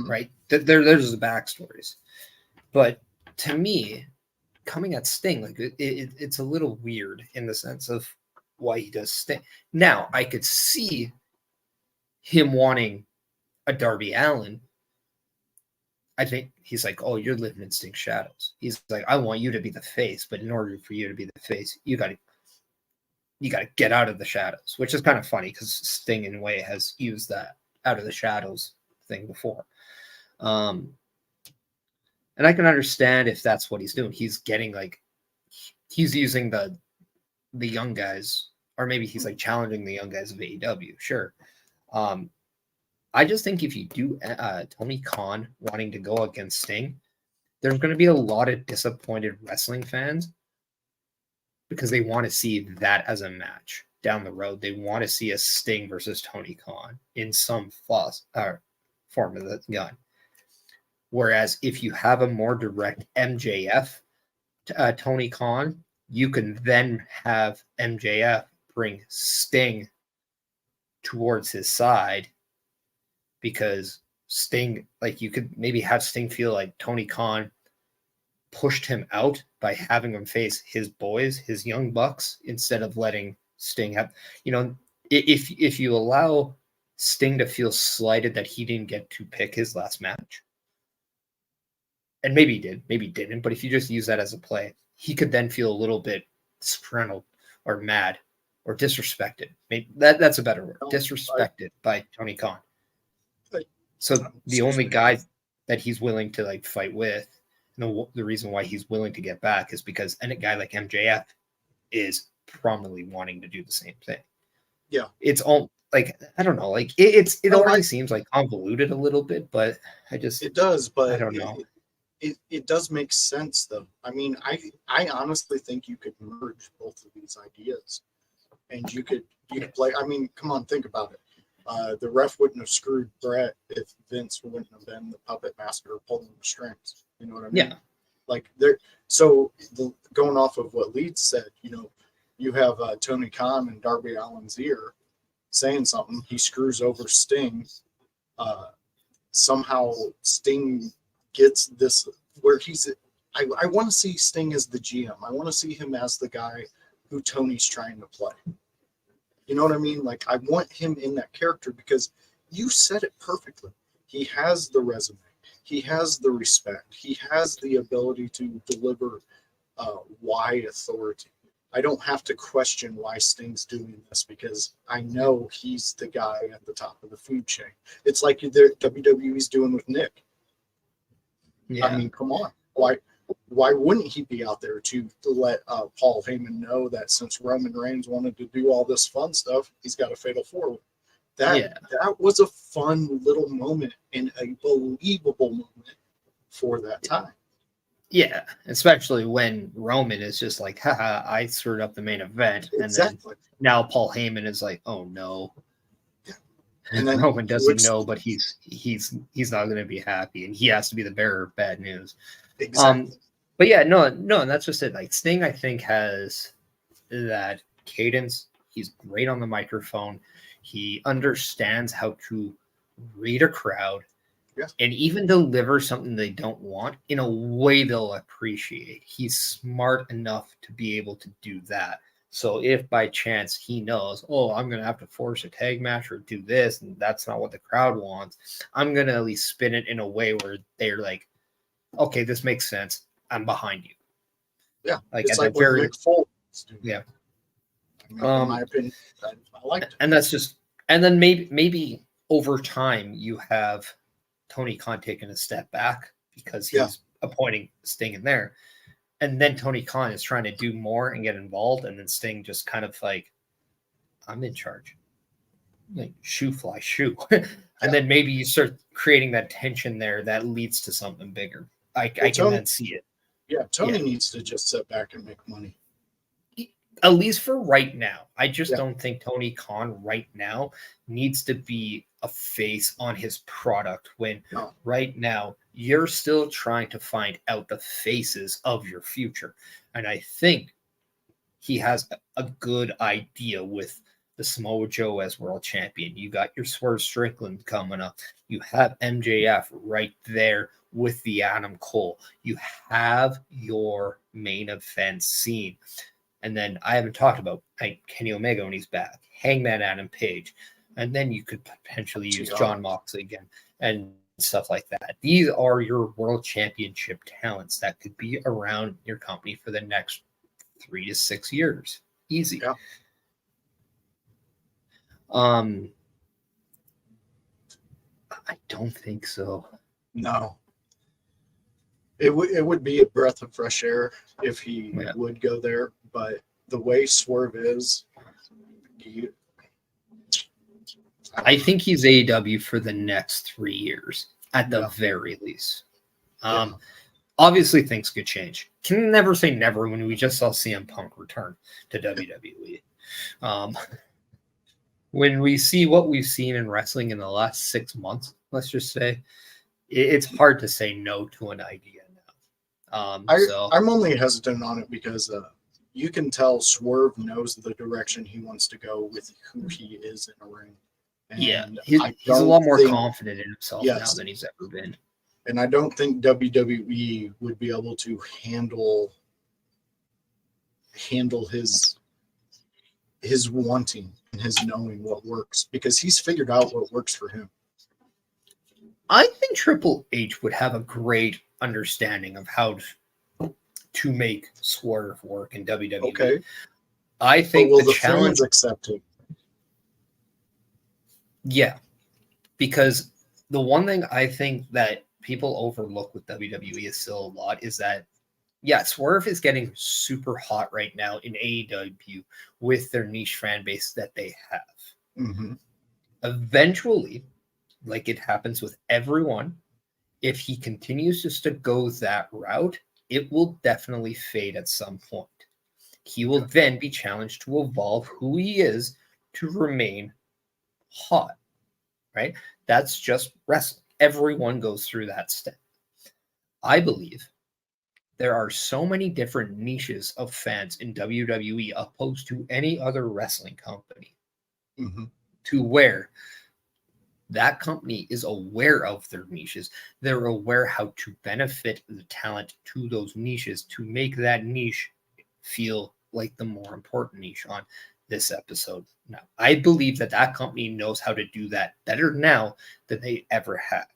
right? There's the backstories, but to me, coming at Sting, like it's a little weird in the sense of why he does Sting. Now I could see him wanting a Darby Allin. I think he's like, oh, you're living in Sting's shadows. He's like, I want you to be the face, but in order for you to be the face, you got to get out of the shadows, which is kind of funny because Sting in a way has used that out of the shadows thing before. And I can understand if that's what he's doing. He's getting like, he's using the young guys, or maybe he's like challenging the young guys of AEW. Sure. I just think if you do Tony Khan wanting to go against Sting, there's going to be a lot of disappointed wrestling fans because they want to see that as a match down the road. They want to see a Sting versus Tony Khan in some form of the gun. Whereas if you have a more direct MJF Tony Khan, you can then have MJF bring Sting towards his side because Sting, like you could maybe have Sting feel like Tony Khan pushed him out by having him face his boys, his young bucks, instead of letting Sting have, if you allow Sting to feel slighted that he didn't get to pick his last match, and maybe he did, maybe he didn't, but if you just use that as a play, he could then feel a little bit disgruntled or mad or disrespected. Maybe that's a better word. Disrespected by Tony Khan. So the only guy that he's willing to like fight with, the reason why he's willing to get back is because a guy like MJF is prominently wanting to do the same thing. Yeah, it's all like I don't know, like it already seems like convoluted a little bit, but it does, but I don't know. It does make sense though. I mean, I honestly think you could merge both of these ideas, and you could play. I mean, come on, think about it. The ref wouldn't have screwed Brett if Vince wouldn't have been the puppet master pulling the strings. You know what I mean? Yeah. Like there. So going off of what Leeds said, you have Tony Khan and Darby Allin's ear saying something. He screws over Sting. Somehow Sting gets this where he's. I want to see Sting as the GM. I want to see him as the guy who Tony's trying to play. You know what I mean? Like, I want him in that character because you said it perfectly. He has the resume. He has the respect. He has the ability to deliver wide authority. I don't have to question why Sting's doing this because I know he's the guy at the top of the food chain. It's like WWE's doing with Nick. Yeah. I mean, come on. Why wouldn't he be out there to let Paul Heyman know that since Roman Reigns wanted to do all this fun stuff, he's got a fatal four-way? That was a fun little moment and a believable moment for that time. Yeah, especially when Roman is just like, haha, I screwed up the main event. Exactly. And then now Paul Heyman is like, oh no. Yeah. And then Roman doesn't know, but he's not going to be happy, and he has to be the bearer of bad news. Exactly. But yeah, no, and that's just it. Like Sting, I think, has that cadence. He's great on the microphone. He understands how to read a crowd, and even deliver something they don't want in a way they'll appreciate. He's smart enough to be able to do that. So if by chance he knows, oh, I'm going to have to force a tag match or do this, and that's not what the crowd wants, I'm going to at least spin it in a way where they're like, okay, this makes sense. I'm behind you. Yeah. Like it's at like the very yeah. I mean, in my opinion, I liked it. And that's just, and then maybe over time you have Tony Khan taking a step back because he's appointing Sting in there. And then Tony Khan is trying to do more and get involved. And then Sting just kind of like, I'm in charge. Like, shoe fly, shoe. And then maybe you start creating that tension there that leads to something bigger. I can then see it. Yeah, Tony needs to just sit back and make money. At least for right now. I just Yeah. don't think Tony Khan right now needs to be a face on his product when No. right now you're still trying to find out the faces of your future. And I think he has a good idea with the Samoa Joe as world champion. You got your Swerve Strickland coming up. You have MJF right there with the Adam Cole. You have your main event scene. And then I haven't talked about Kenny Omega when he's back, Hangman Adam Page. And then you could potentially use John Moxley again and stuff like that. These are your world championship talents that could be around your company for the next 3 to 6 years. Easy. Yeah. I don't think so. No. It would be a breath of fresh air if he would go there, but the way Swerve is, I think he's AEW for the next 3 years at the very least. Obviously, things could change. Can never say never when we just saw CM Punk return to WWE. When we see what we've seen in wrestling in the last 6 months, let's just say, it's hard to say no to an idea now. I'm only hesitant on it because you can tell Swerve knows the direction he wants to go with who he is in a ring. And he's a lot more confident in himself now than he's ever been. And I don't think WWE would be able to handle his wanting and his knowing what works, because he's figured out what works for him. I think Triple H would have a great understanding of how to make Swerve work in WWE. Okay. I think will the challenge accept it? Yeah, because the one thing I think that people overlook with WWE is still a lot is that, Swerve is getting super hot right now in AEW with their niche fan base that they have. Mm-hmm. Eventually, like it happens with everyone, if he continues just to go that route, it will definitely fade at some point. He will then be challenged to evolve who he is to remain hot, right? That's just wrestling. Everyone goes through that step. I believe there are so many different niches of fans in WWE opposed to any other wrestling company, to where that company is aware of their niches. They're aware how to benefit the talent to those niches to make that niche feel like the more important niche on this episode. Now, I believe that company knows how to do that better now than they ever have.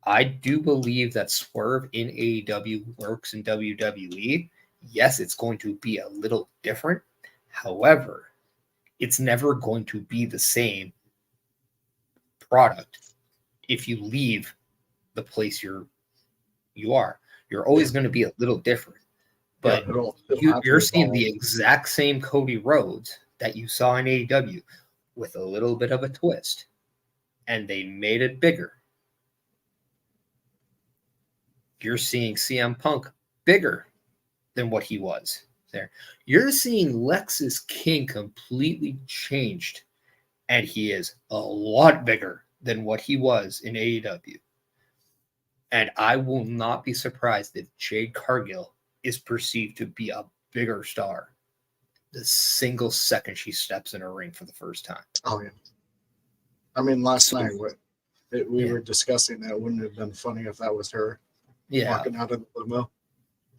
I do believe that Swerve in AEW works in WWE. Yes, it's going to be a little different. However, it's never going to be the same product if you leave the place you are. You're always going to be a little different. But you're seeing the exact same Cody Rhodes that you saw in AEW with a little bit of a twist. And they made it bigger. You're seeing CM Punk bigger than what he was there. You're seeing Lexus King completely changed, and he is a lot bigger than what he was in AEW. And I will not be surprised if Jade Cargill is perceived to be a bigger star the single second she steps in a ring for the first time. Oh, yeah. I mean, last night we were discussing that. Wouldn't it have been funny if that was her walking out of the limo?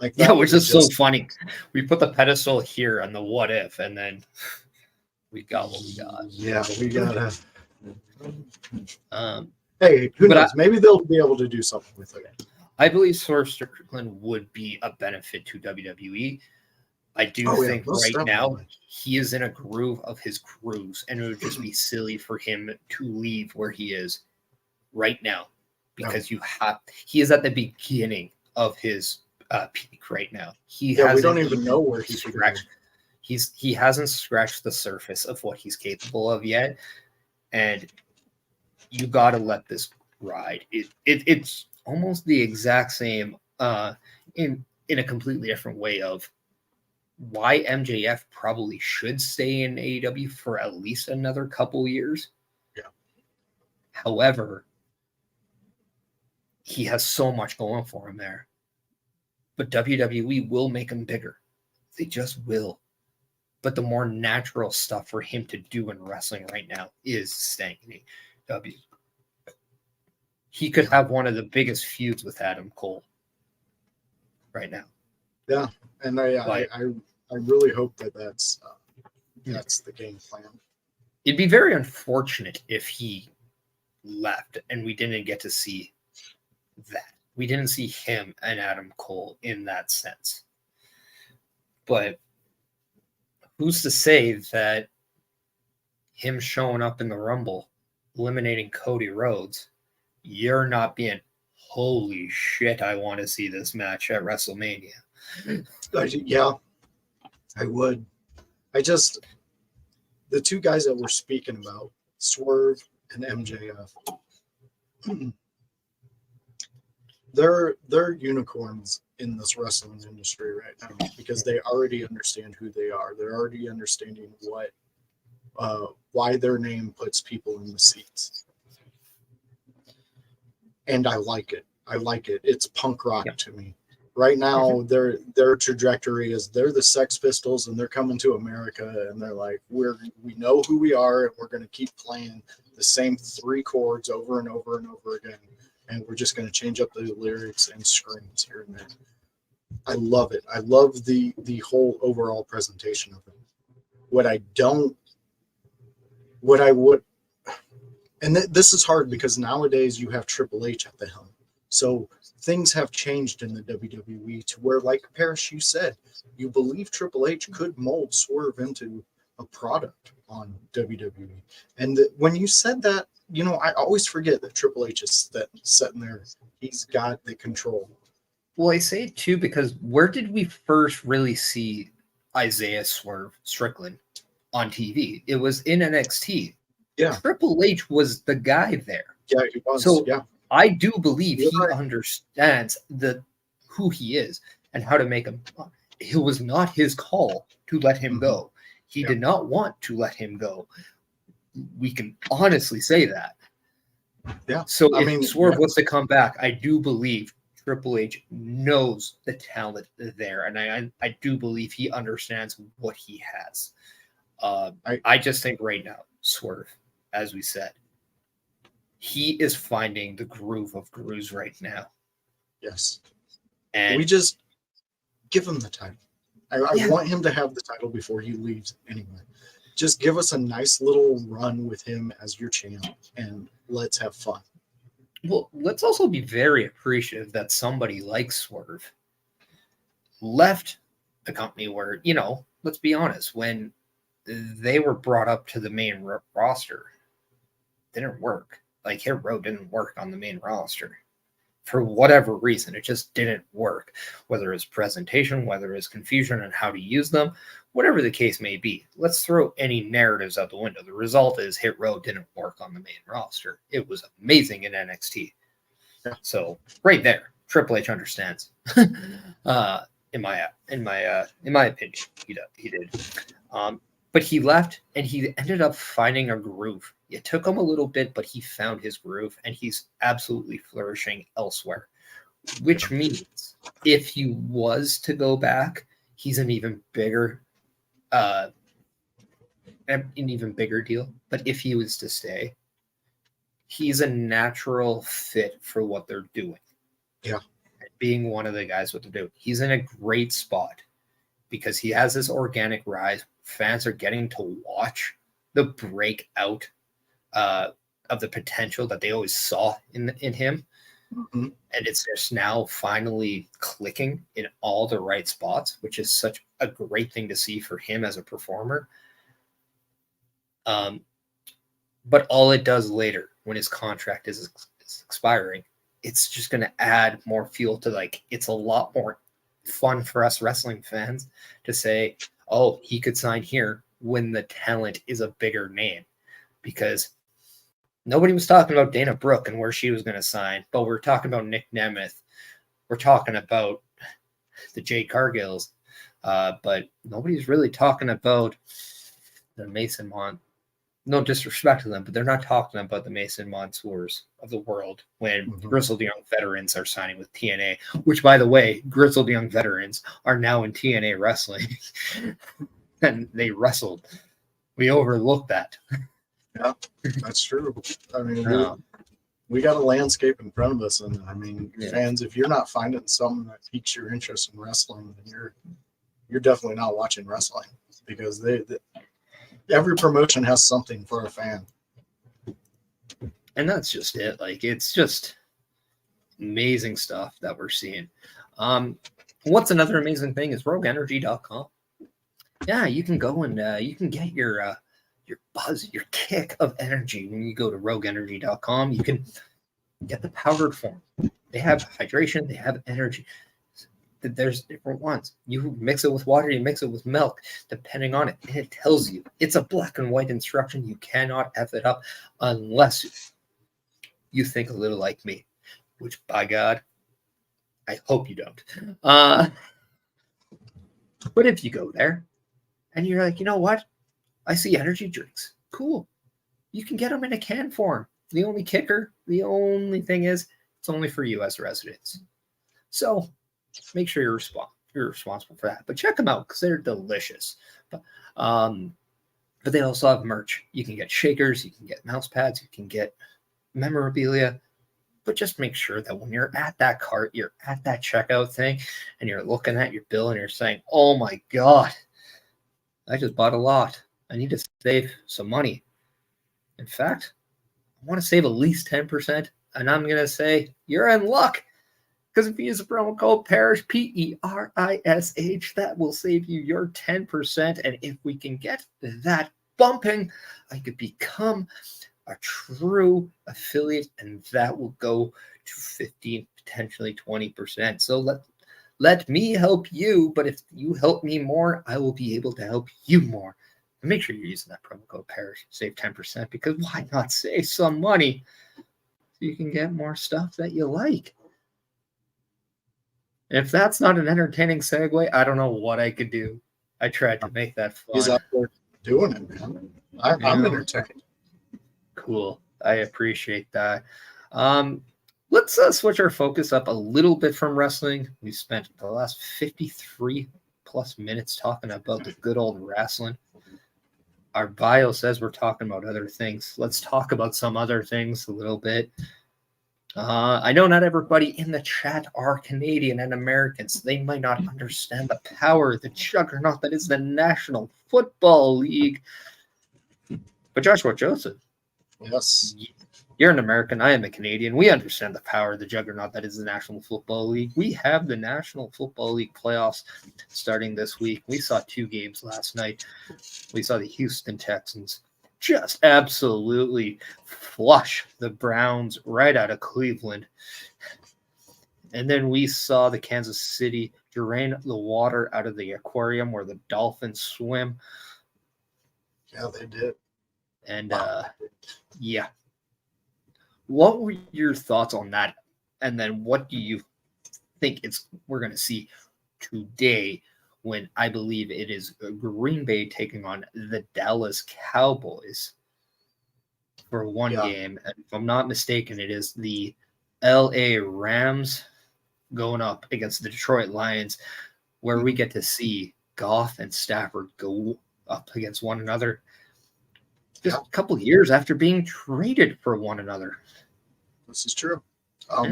Like, which is so funny. We put the pedestal here on the what if, and then we got what we got. Yeah, we gotta. Hey, who knows? Maybe they'll be able to do something with it. I believe Swerve Strickland would be a benefit to WWE. I do think right now he is in a groove of his grooves, and it would just be silly for him to leave where he is right now, because he is at the beginning of his peak right now. We don't even know where he's scratched. He hasn't scratched the surface of what he's capable of yet, and you got to let this ride. It's almost the exact same in a completely different way of why MJF probably should stay in AEW for at least another couple years. Yeah. However, he has so much going for him there. But WWE will make him bigger. They just will. But the more natural stuff for him to do in wrestling right now is staying in AEW. He could have one of the biggest feuds with Adam Cole right now. Yeah, and I really hope that that's the game plan. It'd be very unfortunate if he left and we didn't get to see that. We didn't see him and Adam Cole in that sense. But who's to say that him showing up in the Rumble, eliminating Cody Rhodes, you're not being, holy shit, I want to see this match at WrestleMania. Yeah, I would. The two guys that we're speaking about, Swerve and MJF, they're unicorns in this wrestling industry right now because they already understand who they are. They're already understanding why their name puts people in the seats. And I like it. It's punk rock to me. Right now, their trajectory is they're the Sex Pistols and they're coming to America and they're like, we know who we are and we're going to keep playing the same 3 chords over and over and over again. And we're just going to change up the lyrics and screams here and there. I love it. I love the whole overall presentation of it. This is hard because nowadays you have Triple H at the helm. So things have changed in the WWE to where, like Perish, you said, you believe Triple H could mold Swerve into a product on WWE. And when you said that, I always forget that Triple H is sitting there. He's got the control. Well, I say it too because where did we first really see Isaiah Swerve Strickland on TV? It was in NXT. Yeah. Triple H was the guy there. Yeah, he was. So yeah. I do believe he understands who he is and how to make him. It was not his call to let him go. He did not want to let him go. We can honestly say that. Yeah. So if Swerve was to come back, I do believe Triple H knows the talent there, and I do believe he understands what he has. I just think right now, Swerve, as we said, he is finding the groove of grooves right now. Yes. And we just give him the title. I want him to have the title before he leaves anyway. Just give us a nice little run with him as your champ and let's have fun. Well, let's also be very appreciative that somebody like Swerve left the company where, let's be honest, when they were brought up to the main roster, it didn't work. Like, Hit Row didn't work on the main roster. For whatever reason, it just didn't work. Whether it's presentation, whether it's confusion on how to use them, whatever the case may be. Let's throw any narratives out the window. The result is Hit Row didn't work on the main roster. It was amazing in NXT. Yeah. So right there, Triple H understands. In my opinion, he did. But he left and he ended up finding a groove. It took him a little bit, but he found his groove and he's absolutely flourishing elsewhere. Which means if he was to go back, he's an even bigger deal. But if he was to stay, he's a natural fit for what they're doing. Yeah. Being one of the guys what they're doing. He's in a great spot because he has this organic rise. Fans are getting to watch the breakout of the potential that they always saw in him. Mm-hmm. And it's just now finally clicking in all the right spots, which is such a great thing to see for him as a performer. But all it does later when his contract is expiring, it's just going to add more fuel to it's a lot more fun for us wrestling fans to say, oh, he could sign here when the talent is a bigger name, because nobody was talking about Dana Brooke and where she was going to sign, but we're talking about Nick Nemeth. We're talking about the Jade Cargills. But nobody's really talking about the Mason Mont. No disrespect to them, but they're not talking about the Mason Montours of the world when Grizzled Young Veterans are signing with TNA, which, by the way, Grizzled Young Veterans are now in TNA wrestling. And they wrestled. We overlooked that. Yeah, that's true. I mean, we got a landscape in front of us, and I mean, fans, if you're not finding something that piques your interest in wrestling, then you're definitely not watching wrestling, because every promotion has something for a fan. And that's just it. Like, it's just amazing stuff that we're seeing. What's another amazing thing is rogueenergy.com. Yeah, you can go and you can get your buzz, your kick of energy when you go to rogueenergy.com. You can get the powdered form. They have hydration, they have energy. There's different ones. You mix it with water, you mix it with milk, depending on it. And it tells you. It's a black and white instruction. You cannot F it up unless you think a little like me, which, by God, I hope you don't. But if you go there and you're like, you know what? I see energy drinks. Cool. You can get them in a can form. The only thing is, it's only for U.S. residents. So make sure you're responsible for that. But check them out because they're delicious. But they also have merch. You can get shakers, you can get mouse pads, you can get memorabilia. But just make sure that when you're at that cart, you're at that checkout thing, and you're looking at your bill and you're saying, oh my God, I just bought a lot. I need to save some money. In fact, I want to save at least 10%. And I'm going to say, you're in luck. Because if you use the promo code PERISH, PERISH, that will save you your 10%. And if we can get that bumping, I could become a true affiliate, and that will go to 15, potentially 20%. So let me help you. But if you help me more, I will be able to help you more. And make sure you're using that promo code PERISH, save 10%, because why not save some money so you can get more stuff that you like? If that's not an entertaining segue, I don't know what I could do. I tried to make that fun. He's out there doing it, man. I'm entertained. Cool. I appreciate that. Let's switch our focus up a little bit from wrestling. We spent the last 53 plus minutes talking about the good old wrestling. Our bio says we're talking about other things. Let's talk about some other things a little bit. I know not everybody in the chat are Canadian and Americans. They might not understand the power, the juggernaut that is the National Football League. But Joshua Joseph, yes, you're an American. I am a Canadian. We understand the power of the juggernaut that is the National Football League. We have the National Football League playoffs starting this week. We saw 2 games last night. We saw the Houston Texans just absolutely flush the Browns right out of Cleveland. And then we saw the Kansas City drain the water out of the aquarium where the dolphins swim. Yeah, they did. And yeah. What were your thoughts on that? And then what do you think we're going to see today when I believe it is Green Bay taking on the Dallas Cowboys for one game? And if I'm not mistaken, it is the LA Rams going up against the Detroit Lions, where we get to see Goff and Stafford go up against one another just a couple of years after being traded for one another. This is true. Take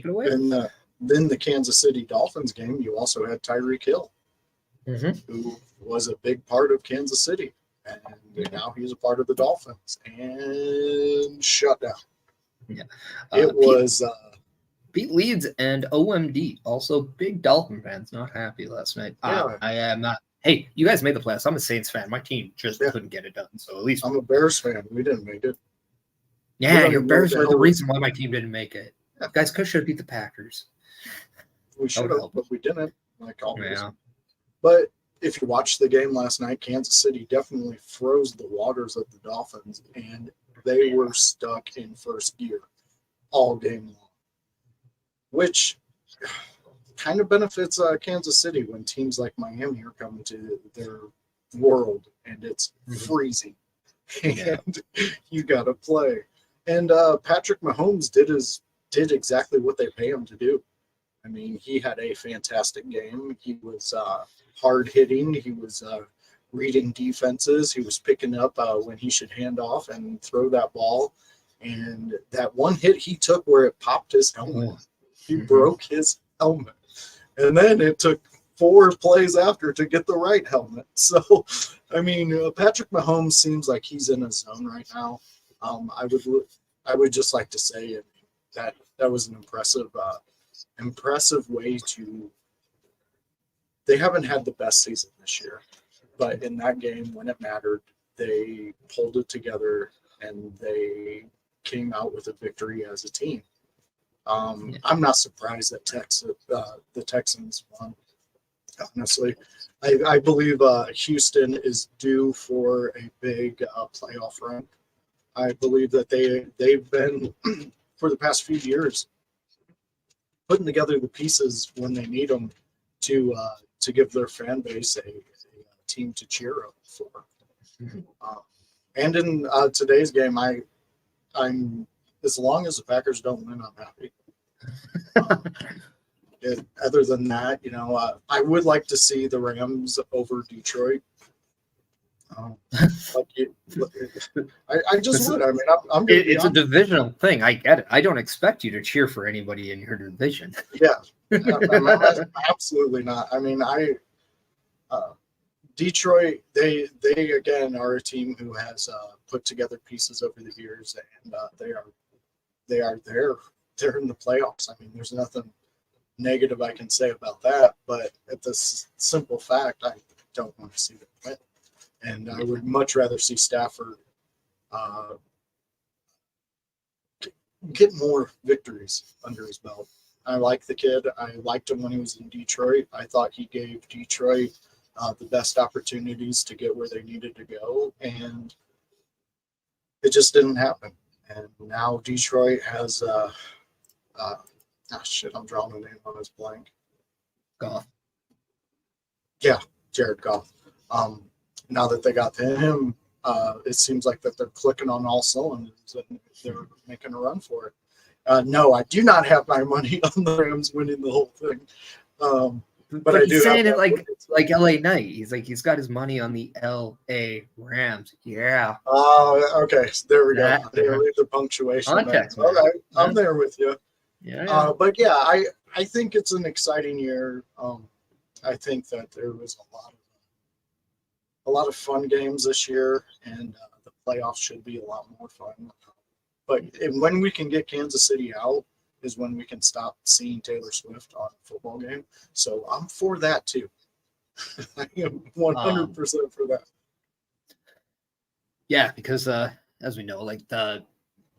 it away. And then the Kansas City Dolphins game, you also had Tyreek Hill, who was a big part of Kansas City. And now he's a part of the Dolphins. And shut down. Yeah. It was... Pete Leeds and OMD, also big Dolphin fans, not happy last night. I am not. Hey, you guys made the playoffs. I'm a Saints fan. My team just couldn't get it done. So at least I'm a Bears fan. We didn't make it. Yeah, your Bears were the reason why my team didn't make it. Yeah. Guys, should have beat the Packers. We should have, but we didn't, like always. Yeah. But if you watched the game last night, Kansas City definitely froze the waters of the Dolphins, and they were stuck in first gear all game long. Which, kind of benefits Kansas City when teams like Miami are coming to their world and it's freezing and you got to play. And Patrick Mahomes did exactly what they pay him to do. I mean, he had a fantastic game. He was hard hitting. He was reading defenses. He was picking up when he should hand off and throw that ball. And that one hit he took where it popped his helmet, he broke his helmet. And then it took 4 plays after to get the right helmet. So, I mean, Patrick Mahomes seems like he's in a zone right now. I would just like to say that was an impressive way to. They haven't had the best season this year, but in that game when it mattered, they pulled it together and they came out with a victory as a team. I'm not surprised that the Texans won. Honestly, I believe Houston is due for a big playoff run. I believe that they've been for the past few years putting together the pieces when they need them to give their fan base a team to cheer up for. And in today's game, I'm as long as the Packers don't win, I'm happy. Other than that, I would like to see the Rams over Detroit. I just would. I mean, I'm it's a divisional thing. I get it. I don't expect you to cheer for anybody in your division. Yeah, absolutely not. I mean, Detroit, they again are a team who has put together pieces over the years, and they are there. They're in the playoffs. I mean, there's nothing negative I can say about that. But at this simple fact, I don't want to see them win, and I would much rather see Stafford get more victories under his belt. I like the kid. I liked him when he was in Detroit. I thought he gave Detroit the best opportunities to get where they needed to go, and it just didn't happen. And now Detroit has I'm drawing a name on his blank. Goff. Yeah, Jared Goff. Now that they got him, it seems like that they're clicking on all cylinders and they're making a run for it. No, I do not have my money on the Rams winning the whole thing. But I he's do saying it like LA Knight. He's got his money on the LA Rams. Yeah. Oh, okay. There we go. They leave the punctuation. Context. All right, I'm there with you. Yeah. But yeah, I think it's an exciting year. I think that there was a lot of fun games this year, and the playoffs should be a lot more fun. But when we can get Kansas City out is when we can stop seeing Taylor Swift on a football game. So I'm for that too. I am 100% for that. Yeah, because as we know, like the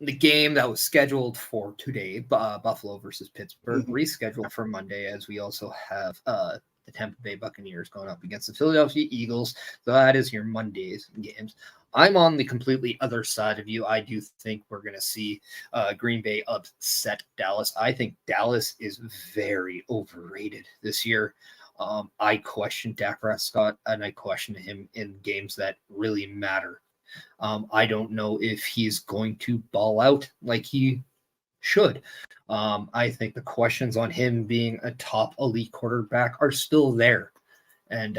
game that was scheduled for today, Buffalo versus Pittsburgh, rescheduled for Monday, as we also have the Tampa Bay Buccaneers going up against the Philadelphia Eagles. So that is your Monday's games. I'm on the completely other side of you. I do think we're going to see Green Bay upset Dallas. I think Dallas is very overrated this year. I question Dak Prescott, and I question him in games that really matter. I don't know if he's going to ball out like he should. I think the questions on him being a top elite quarterback are still there. And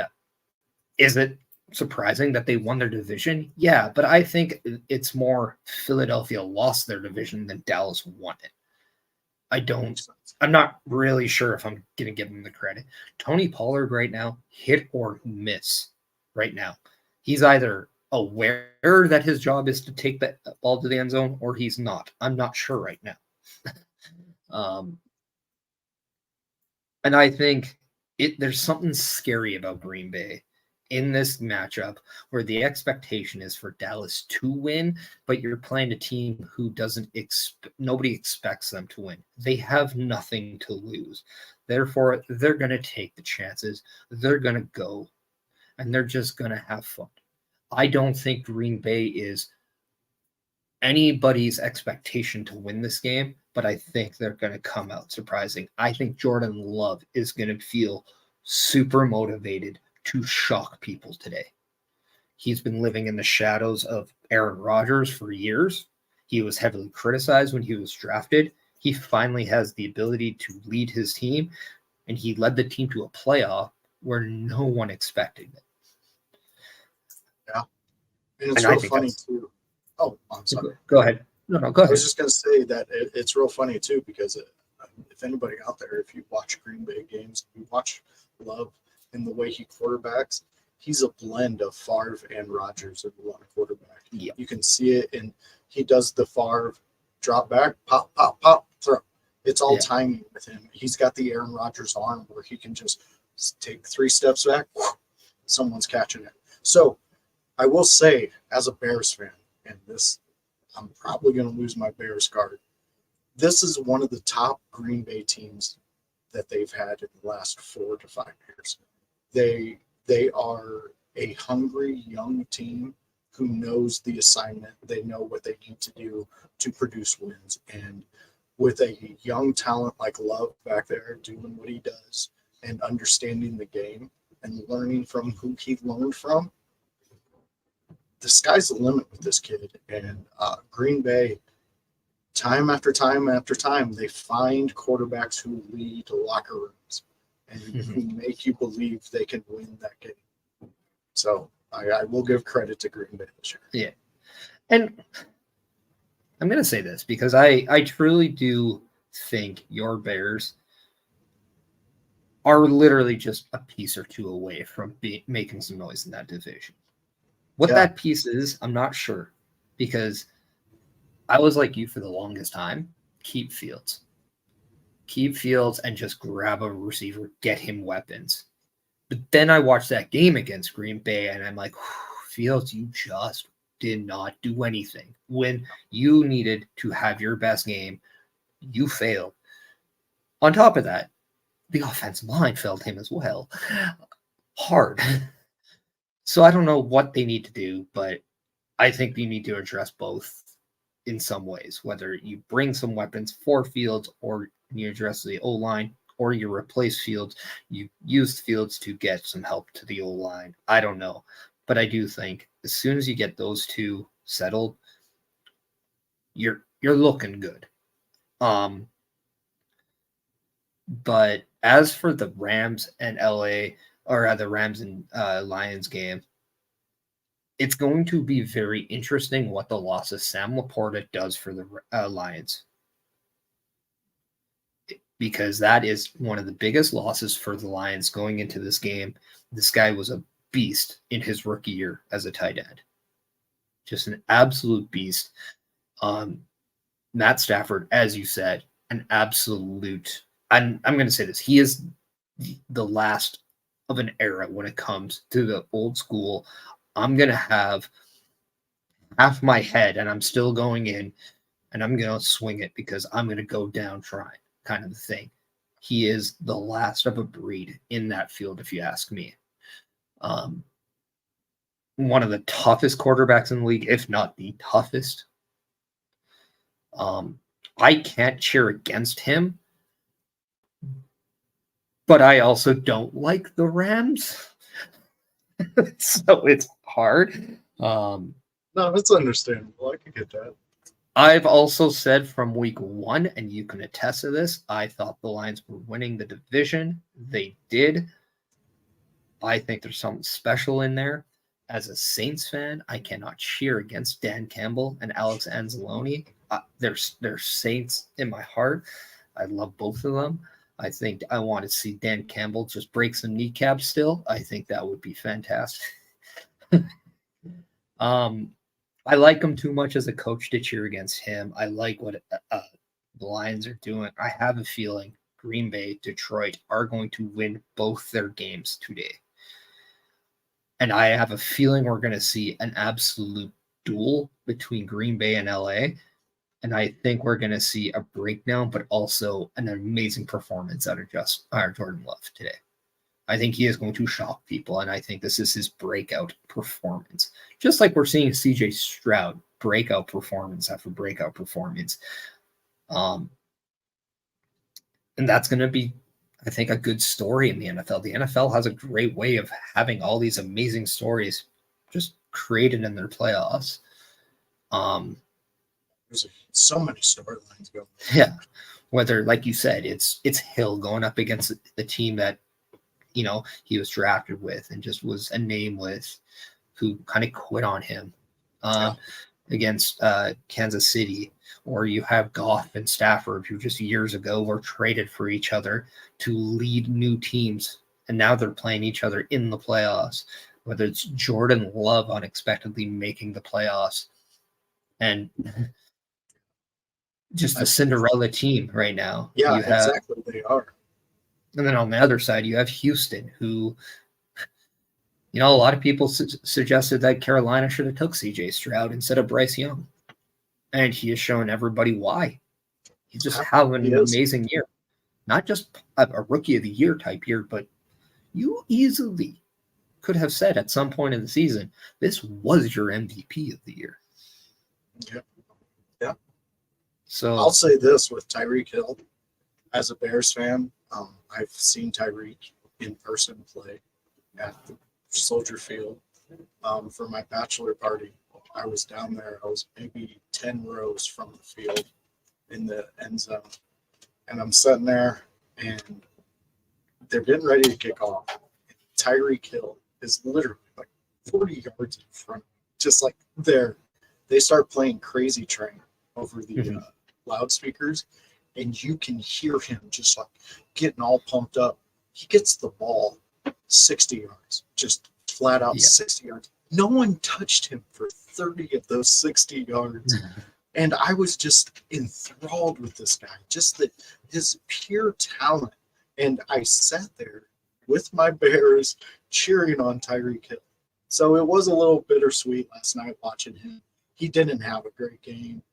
is it surprising that they won their division? Yeah, but I think it's more Philadelphia lost their division than Dallas won it. I'm not really sure if I'm going to give him the credit. Tony Pollard right now, hit or miss right now. He's either aware that his job is to take the ball to the end zone or he's not. I'm not sure right now. And I think there's something scary about Green Bay in this matchup where the expectation is for Dallas to win, but you're playing a team who nobody expects them to win. They have nothing to lose. Therefore, they're going to take the chances. They're going to go, and they're just going to have fun. I don't think Green Bay is anybody's expectation to win this game, but I think they're going to come out surprising. I think Jordan Love is going to feel super motivated to shock people today. He's been living in the shadows of Aaron Rodgers for years. He was heavily criticized when he was drafted. He finally has the ability to lead his team, and he led the team to a playoff where no one expected it. Yeah. And it's real funny, too. Oh, I'm sorry. Go ahead. No, go ahead. I was just going to say that it's real funny, too, because if anybody out there, if you watch Green Bay games, you watch Love and the way he quarterbacks, he's a blend of Favre and Rodgers in one quarterback. Yep. You can see it, and he does the Favre drop back, pop, pop, pop, throw. It's all timing with him. He's got the Aaron Rodgers arm where he can just take 3 steps back, someone's catching it. So I will say, as a Bears fan, and this, I'm probably going to lose my Bears card. This is one of the top Green Bay teams that they've had in the last 4 to 5 years. They are a hungry young team who knows the assignment. They know what they need to do to produce wins. And with a young talent like Love back there doing what he does and understanding the game and learning from who he learned from, the sky's the limit with this kid. And Green Bay, time after time after time, they find quarterbacks who lead locker rooms and who make you believe they can win that game. So I will give credit to Green Bay this year. Yeah. And I'm going to say this because I truly do think your Bears are literally just a piece or two away from making some noise in that division. What that piece is, I'm not sure, because I was like you for the longest time. Keep Fields and just grab a receiver, get him weapons. But then I watched that game against Green Bay and I'm like, Fields, you just did not do anything. When you needed to have your best game, you failed. On top of that, the offensive line failed him as well. Hard. So I don't know what they need to do, but I think you need to address both in some ways, whether you bring some weapons for Fields or you address the O-line or you replace Fields, you use Fields to get some help to the O-line. I don't know. But I do think as soon as you get those two settled, you're looking good. But as for the Rams and LA, or the Rams and Lions game, it's going to be very interesting what the loss of Sam Laporta does for the Lions. Because that is one of the biggest losses for the Lions going into this game. This guy was a beast in his rookie year as a tight end. Just an absolute beast. Matt Stafford, as you said, an absolute... I'm going to say this. He is the last of an era when it comes to the old school. I'm going to have half my head and I'm still going in and I'm going to swing it because I'm going to go down trying kind of thing. He is the last of a breed in that field, if you ask me. One of the toughest quarterbacks in the league, if not the toughest. I can't cheer against him, but I also don't like the Rams. So it's hard. No, it's understandable. I can get that. I've also said from week 1, and you can attest to this, I thought the Lions were winning the division. They did. I think there's something special in there. As a Saints fan, I cannot cheer against Dan Campbell and Alex Anzalone. They're Saints in my heart. I love both of them. I think I want to see Dan Campbell just break some kneecaps still. I think that would be fantastic. I like him too much as a coach to cheer against him. I like what the Lions are doing. I have a feeling Green Bay, Detroit are going to win both their games today. And I have a feeling we're going to see an absolute duel between Green Bay and LA. And I think we're going to see a breakdown, but also an amazing performance out of Jordan Love today. I think he is going to shock people, and I think this is his breakout performance. Just like we're seeing CJ Stroud breakout performance after breakout performance. And that's going to be, I think, a good story in the NFL. The NFL has a great way of having all these amazing stories just created in their playoffs. There's so many storylines going on. Yeah. Whether, like you said, it's Hill going up against the team that, you know, he was drafted with and just was a name with, who kind of quit on him against Kansas City. Or you have Goff and Stafford, who just years ago were traded for each other to lead new teams. And now they're playing each other in the playoffs. Whether it's Jordan Love unexpectedly making the playoffs. And just a Cinderella team right now. Yeah, you have, exactly. They are. And then on the other side, you have Houston, who, you know, a lot of people suggested that Carolina should have took C.J. Stroud instead of Bryce Young. And he has shown everybody why. He's just having an amazing year. Not just a rookie of the year type year, but you easily could have said at some point in the season, this was your MVP of the year. Yeah. Yeah. So I'll say this with Tyreek Hill, as a Bears fan, I've seen Tyreek in person play at the Soldier Field for my bachelor party. I was down there. I was maybe 10 rows from the field in the end zone. And I'm sitting there, and they're getting ready to kick off. Tyreek Hill is literally like 40 yards in front, just like there. They start playing Crazy Train over the loudspeakers, and you can hear him just like getting all pumped up. He gets the ball 60 yards, just flat out 60 yards. No one touched him for 30 of those 60 yards. And I was just enthralled with this guy, just his pure talent. And I sat there with my Bears cheering on Tyreek Hill. So it was a little bittersweet last night watching him. He didn't have a great game.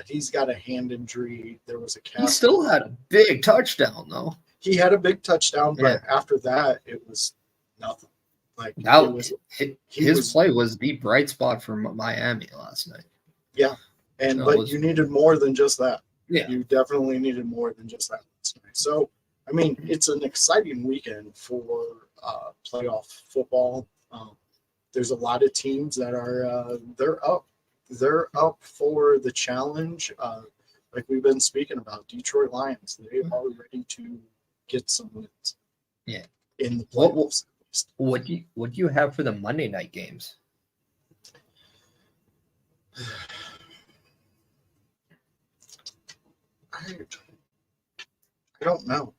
He's got a hand injury. There was a cast. He still had a big touchdown, though. He had a big touchdown, but after that, it was nothing. Like his play was the bright spot for Miami last night. Yeah, but you needed more than just that. Yeah, you definitely needed more than just that last night. So, I mean, it's an exciting weekend for playoff football. There's a lot of teams that are they're up for the challenge. Like we've been speaking about, Detroit Lions, they are ready to get some wins. Yeah, in the playoffs. What do you have for the Monday night games? I don't know.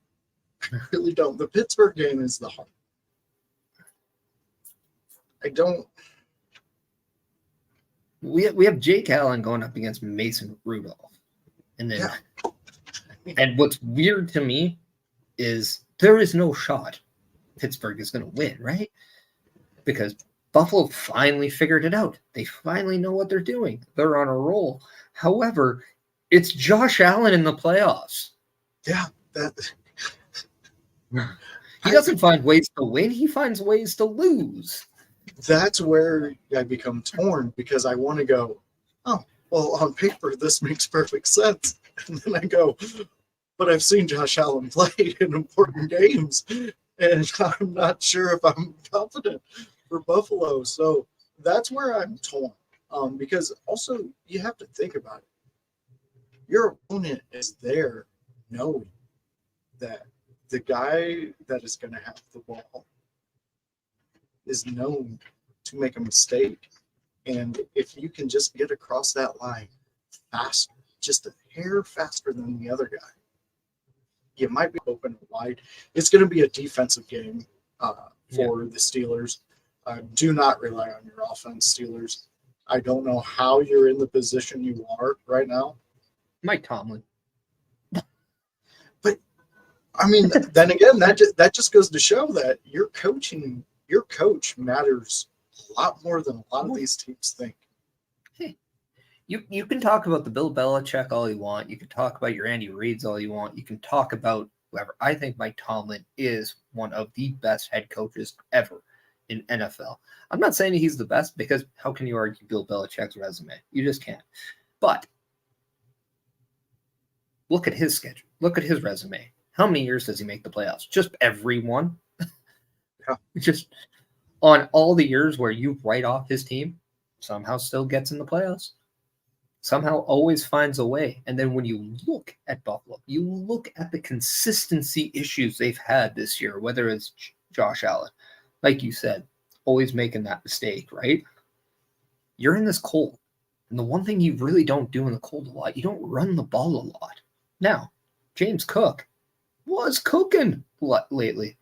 I really don't. The Pittsburgh game is the hard. I don't. We have Jake Allen going up against Mason Rudolph, and then and what's weird to me is there is no shot Pittsburgh is going to win, right? Because Buffalo finally figured it out. They finally know what they're doing. They're on a roll. However, it's Josh Allen in the playoffs. Yeah, he doesn't find ways to win. He finds ways to lose. That's where I become torn because I want to go, oh, well, on paper, this makes perfect sense. And then I go, but I've seen Josh Allen play in important games, and I'm not sure if I'm confident for Buffalo. So that's where I'm torn. Because also you have to think about it. Your opponent is there knowing that the guy that is going to have the ball is known to make a mistake. And if you can just get across that line faster, just a hair faster than the other guy, you might be open and wide. It's going to be a defensive game for the Steelers. Do not rely on your offense, Steelers. I don't know how you're in the position you are right now. Mike Tomlin. But, I mean, then again, that just goes to show that your coach matters a lot more than a lot of these teams think. Hey, you can talk about the Bill Belichick all you want. You can talk about your Andy Reids all you want. You can talk about whoever. I think Mike Tomlin is one of the best head coaches ever in NFL. I'm not saying he's the best, because how can you argue Bill Belichick's resume? You just can't. But look at his schedule. Look at his resume. How many years does he make the playoffs? Just every one? Yeah. Just on all the years where you write off his team, somehow still gets in the playoffs. Somehow always finds a way. And then when you look at Buffalo, you look at the consistency issues they've had this year, whether it's Josh Allen, like you said, always making that mistake, right? You're in this cold. And the one thing you really don't do in the cold a lot, you don't run the ball a lot. Now, James Cook was cooking lately.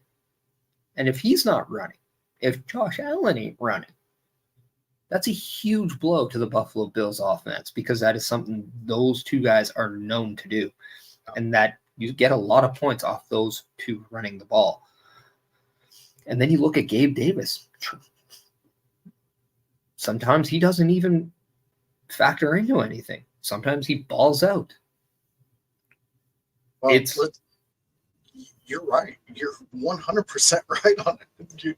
And if he's not running, if Josh Allen ain't running, that's a huge blow to the Buffalo Bills offense, because that is something those two guys are known to do. And that you get a lot of points off those two running the ball. And then you look at Gabe Davis. Sometimes he doesn't even factor into anything. Sometimes he balls out. Well, you're right. You're 100% right on it.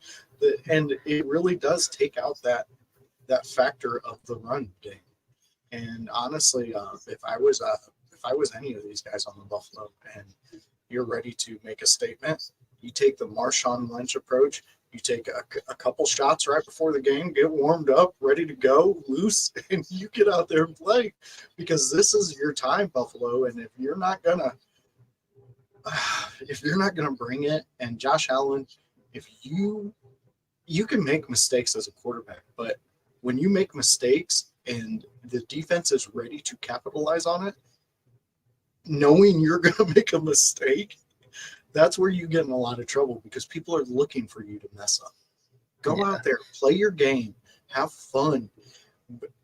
And it really does take out that factor of the run game. And honestly, if I was any of these guys on the Buffalo and you're ready to make a statement, you take the Marshawn Lynch approach. You take a couple shots right before the game, get warmed up, ready to go, loose, and you get out there and play, because this is your time, Buffalo. And if you're not gonna bring it, and Josh Allen, if you can make mistakes as a quarterback, but when you make mistakes and the defense is ready to capitalize on it, knowing you're going to make a mistake, that's where you get in a lot of trouble, because people are looking for you to mess up. Go out there, play your game, have fun.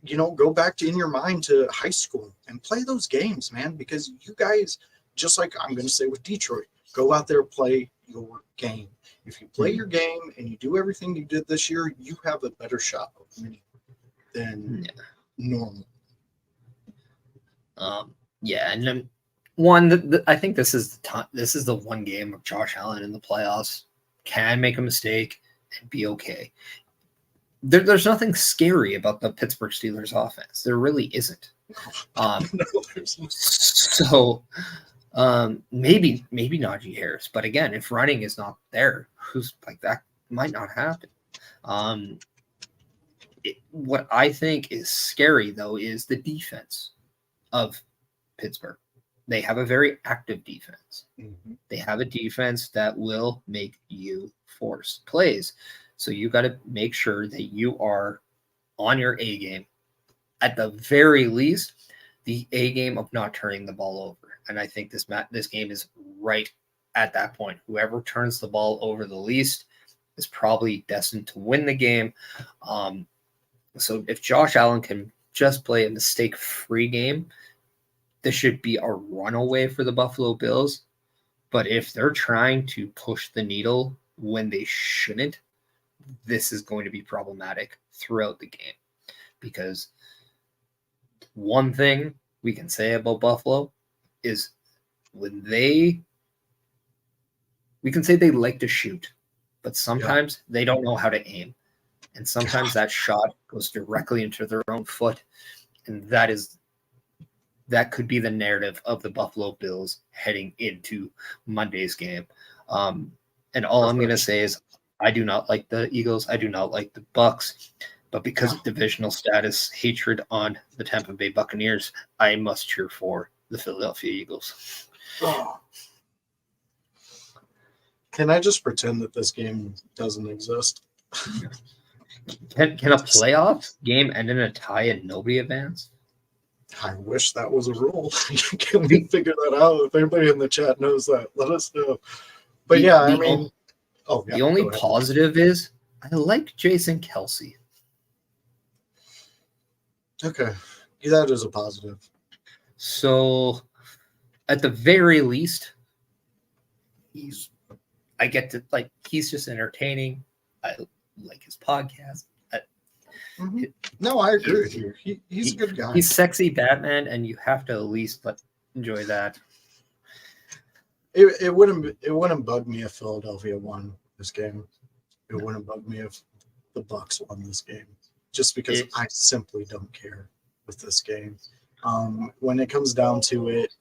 Go back in your mind to high school and play those games, man, because you guys, just like I'm going to say with Detroit, go out there, play your game. If you play your game and you do everything you did this year, you have a better shot of winning than normal. And then I think this is the time. This is the one game of Josh Allen in the playoffs can make a mistake and be okay. There's nothing scary about the Pittsburgh Steelers offense. There really isn't. So maybe Najee Harris, but again, if running is not there, who's like that might not happen. What I think is scary, though, is the defense of Pittsburgh. They have a very active defense. Mm-hmm. They have a defense that will make you force plays. So you got to make sure that you are on your A game. At the very least, the A game of not turning the ball over. And I think this game is right at that point. Whoever turns the ball over the least is probably destined to win the game. So if Josh Allen can just play a mistake-free game, this should be a runaway for the Buffalo Bills. But if they're trying to push the needle when they shouldn't, this is going to be problematic throughout the game. Because one thing we can say about Buffalo is when we can say they like to shoot, but sometimes they don't know how to aim. And sometimes that shot goes directly into their own foot. And that could be the narrative of the Buffalo Bills heading into Monday's game. And all I'm going to say is I do not like the Eagles. I do not like the Bucks. But because of divisional status, hatred on the Tampa Bay Buccaneers, I must cheer for the Philadelphia Eagles. Oh. Can I just pretend that this game doesn't exist? Can a playoff game end in a tie and nobody advance? I wish that was a rule. Can we figure that out? If anybody in the chat knows that, let us know. But the only positive is I like Jason Kelce. Okay, that is a positive. So, at the very least, he's just entertaining. I like his podcast. No, I agree with you. He's a good guy. He's sexy Batman, and you have to at least enjoy that. It wouldn't bug me if Philadelphia won this game. It wouldn't bug me if the Bucks won this game, just because I simply don't care with this game. When it comes down to it,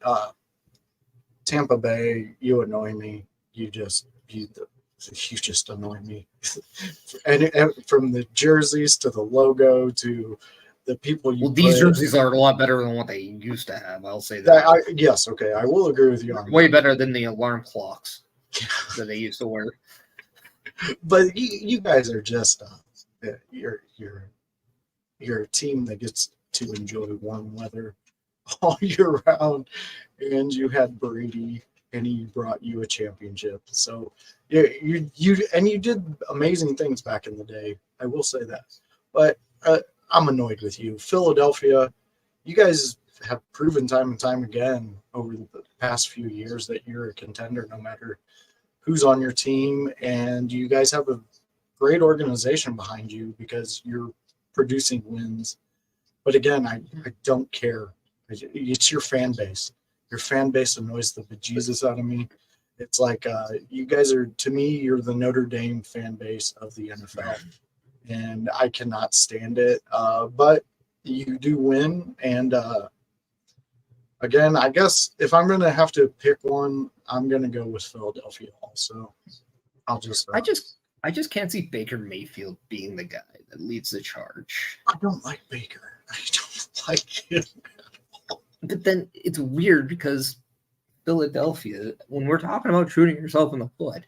Tampa Bay, you annoy me. You just annoy me. and from the jerseys to the logo to the people you these jerseys are a lot better than what they used to have. I'll say that. Yes, okay, I will agree with you on way that. better than the alarm clocks that they used to wear. But you guys are just you're a team that gets to enjoy warm weather all year round, and you had Brady, and he brought you a championship. So you did amazing things back in the day. I will say that, but I'm annoyed with you, Philadelphia. You guys have proven time and time again over the past few years that you're a contender, no matter who's on your team, and you guys have a great organization behind you because you're producing wins. But again, I don't care. It's your fan base. Your fan base annoys the bejesus out of me. It's like you guys are, to me, you're the Notre Dame fan base of the NFL, and I cannot stand it. But you do win, and again, I guess if I'm going to have to pick one, I'm going to go with Philadelphia also. I just can't see Baker Mayfield being the guy that leads the charge. I don't like Baker. I don't like him. But then it's weird because Philadelphia, when we're talking about shooting yourself in the foot,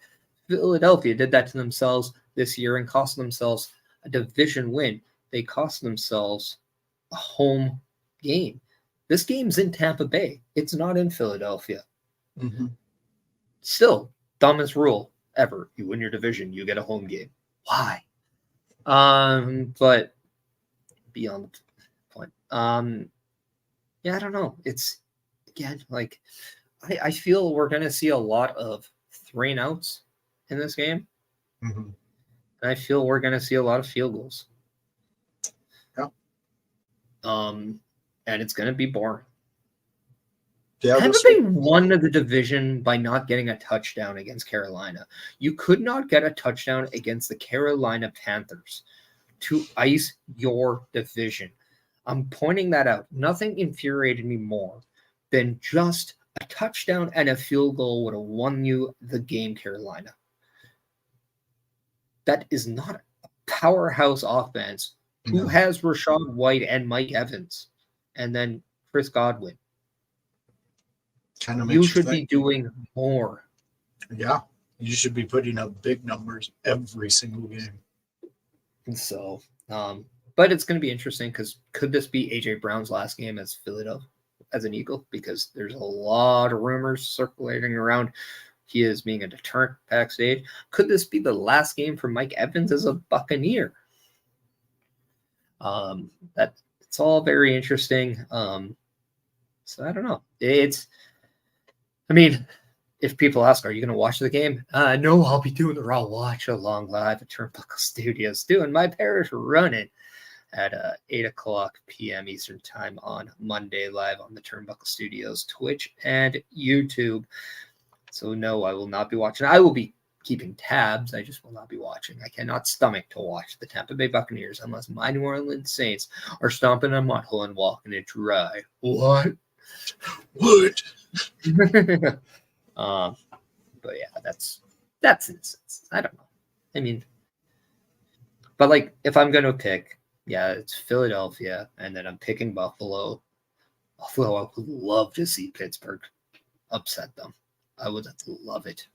Philadelphia did that to themselves this year and cost themselves a division win. They cost themselves a home game. This game's in Tampa Bay. It's not in Philadelphia. Mm-hmm. Still, dumbest rule ever. You win your division, you get a home game. Why? But beyond the point. Yeah, I don't know. It's, again, like, I feel we're going to see a lot of 3-and-outs in this game. Mm-hmm. And I feel we're going to see a lot of field goals. Yeah. And it's going to be boring. Yeah, Tampa Bay won the division by not getting a touchdown against Carolina. You could not get a touchdown against the Carolina Panthers to ice your division. I'm pointing that out. Nothing infuriated me more than just a touchdown and a field goal would have won you the game, Carolina. That is not a powerhouse offense who has Rashad White and Mike Evans and then Chris Godwin. You should be doing more. Yeah, you should be putting up big numbers every single game. So, but it's going to be interesting because could this be AJ Brown's last game as Philadelphia, as an Eagle? Because there's a lot of rumors circulating around he is being a deterrent backstage. Could this be the last game for Mike Evans as a Buccaneer? It's all very interesting. So I don't know. I mean, if people ask, are you going to watch the game? No, I'll be doing the Raw Watch along live at Turnbuckle Studios, doing my parish running at 8 o'clock p.m. Eastern Time on Monday, live on the Turnbuckle Studios Twitch and YouTube. So no, I will not be watching. I will be keeping tabs. I just will not be watching. I cannot stomach to watch the Tampa Bay Buccaneers unless my New Orleans Saints are stomping a mud hole and walking it dry. What? But yeah, that's instance. I don't know. I mean, but like if I'm gonna pick, yeah, it's Philadelphia, and then I'm picking Buffalo. Although I would love to see Pittsburgh upset them. I would love it.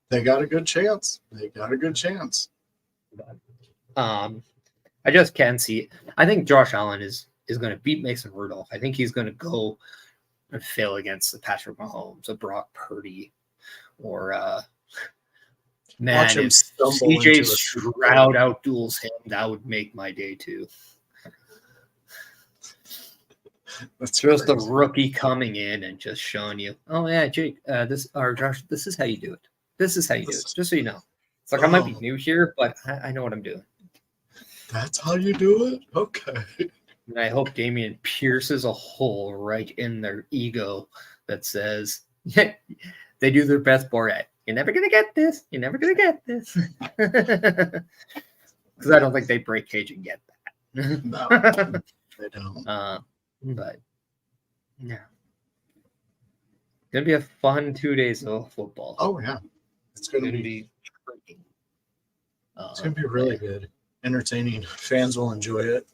They got a good chance. But, I just can't see it. I think Josh Allen is going to beat Mason Rudolph. I think he's going to go and fail against the Patrick Mahomes, or Brock Purdy, or man, if CJ Stroud outduels him, that would make my day too. That's just crazy. a rookie coming in and just showing you, oh yeah, Jake, Josh, this is how you do it. This is how you do it. Just so you know. It's like I might be new here, but I know what I'm doing. That's how you do it? Okay. And I hope Damian pierces a hole right in their ego that says, yeah, they do their best, Borat. You're never going to get this. You're never going to get this. because I don't think they break cage and get that. No, they don't. But yeah, gonna be a fun 2 days of football. Oh yeah, it's gonna be it's gonna be really good, entertaining. Fans will enjoy it.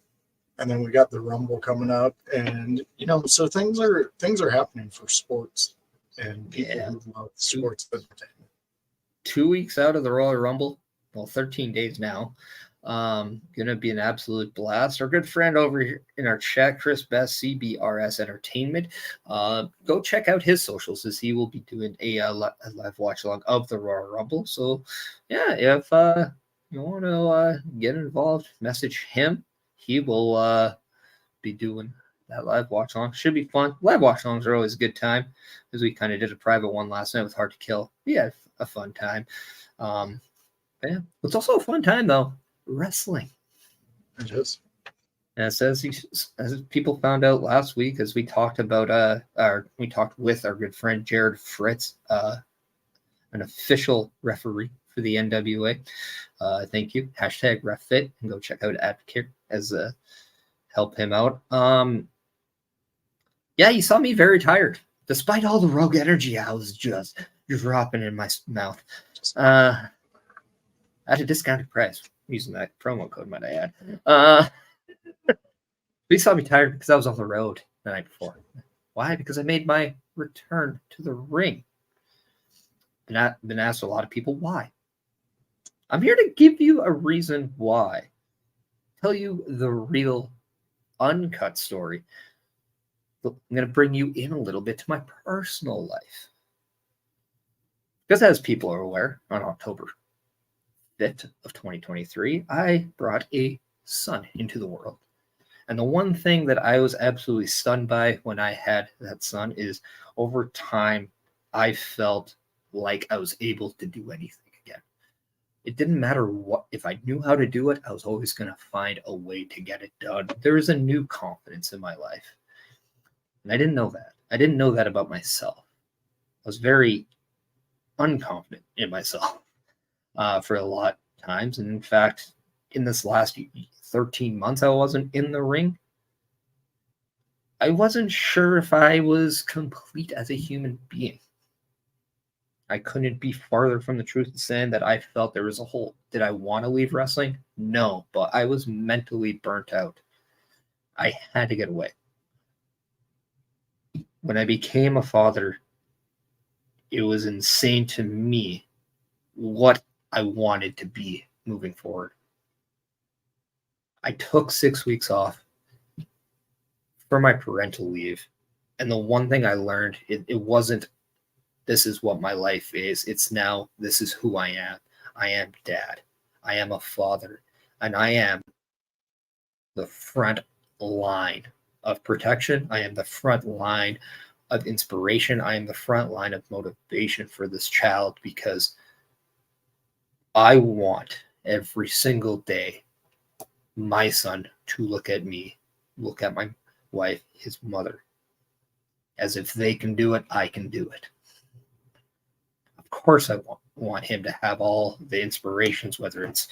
And then we got the Rumble coming up, and so things are happening for sports and people who love sports entertainment. 2 weeks out of the Royal Rumble, well, 13 days now. Gonna be an absolute blast. Our good friend over here in our chat, Chris Best, CBRS Entertainment. Go check out his socials, as he will be doing a live watch along of the Royal Rumble. So, yeah, if you want to get involved, message him. He will be doing that live watch along. Should be fun. Live watch alongs are always a good time, because we kind of did a private one last night with Hard to Kill. We had a fun time. Yeah, it's also a fun time though. Wrestling. It is. And as people found out last week, as we talked about, we talked with our good friend Jared Fritz, an official referee for the NWA. Thank you. #RefFit, and go check out Advocate as help him out. Yeah, you saw me very tired, despite all the rogue energy I was just dropping in my mouth. At a discounted price, using that promo code, might I add. You saw me tired because I was on the road the night before. Why? Because I made my return to the ring. Been asked a lot of people why. I'm here to give you a reason why. Tell you the real uncut story. I'm going to bring you in a little bit to my personal life. Because as people are aware, on October 5th of 2023, I brought a son into the world. And the one thing that I was absolutely stunned by when I had that son is, over time, I felt like I was able to do anything again. It didn't matter what, if I knew how to do it, I was always going to find a way to get it done. There was a new confidence in my life. And I didn't know that. I didn't know that about myself. I was very unconfident in myself for a lot of times. And in fact, in this last 13 months I wasn't in the ring, I wasn't sure if I was complete as a human being. I couldn't be farther from the truth in saying that I felt there was a hole. Did I want to leave wrestling? No, but I was mentally burnt out. I had to get away. When I became a father, it was insane to me what I wanted to be moving forward. I took 6 weeks off for my parental leave. And the one thing I learned, it wasn't, this is what my life is. It's now, this is who I am. I am dad. I am a father. And I am the front line of protection. I am the front line of inspiration. I am the front line of motivation for this child, because I want every single day my son to look at me, look at my wife, his mother, as if they can do it, I can do it. Of course, I want him to have all the inspirations, whether it's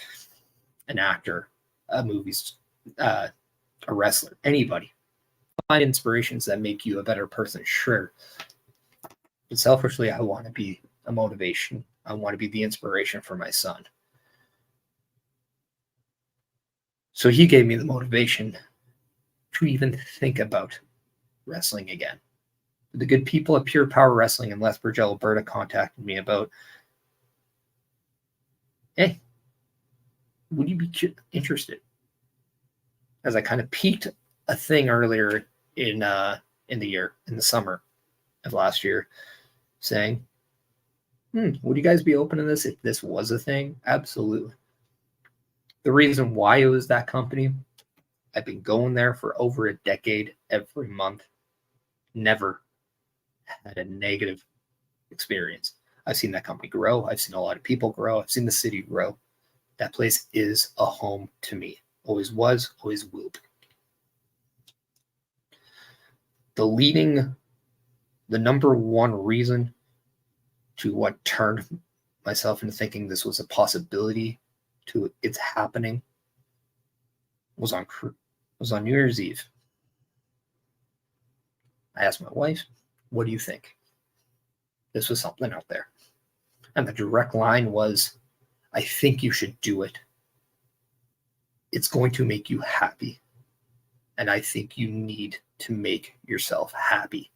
an actor, a movies, a wrestler, anybody. Find inspirations that make you a better person, sure. But selfishly, I want to be a motivation. I want to be the inspiration for my son. So he gave me the motivation to even think about wrestling again. The good people at Pure Power Wrestling in Lethbridge, Alberta contacted me about, hey, would you be interested? As I kind of peaked a thing earlier in the year, in the summer of last year, saying, would you guys be open to this if this was a thing? Absolutely. The reason why it was that company, I've been going there for over a decade, every month, never had a negative experience. I've seen that company grow. I've seen a lot of people grow. I've seen the city grow. That place is a home to me. Always was, always will be. The number one reason to what turned myself into thinking this was a possibility to it's happening was on New Year's Eve. I asked my wife, what do you think? This was something out there. And the direct line was, I think you should do it. It's going to make you happy. And I think you need to make yourself happy.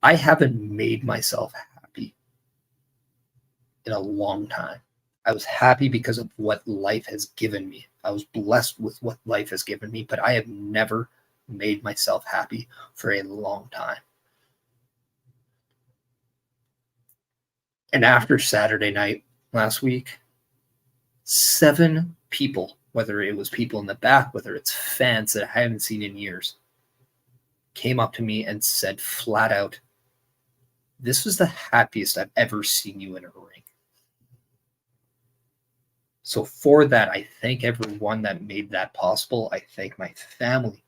I haven't made myself happy in a long time. I was happy because of what life has given me. I was blessed with what life has given me, but I have never made myself happy for a long time. And after Saturday night last week, 7 people, whether it was people in the back, whether it's fans that I haven't seen in years, came up to me and said flat out, this was the happiest I've ever seen you in a ring. So for that, I thank everyone that made that possible. I thank my family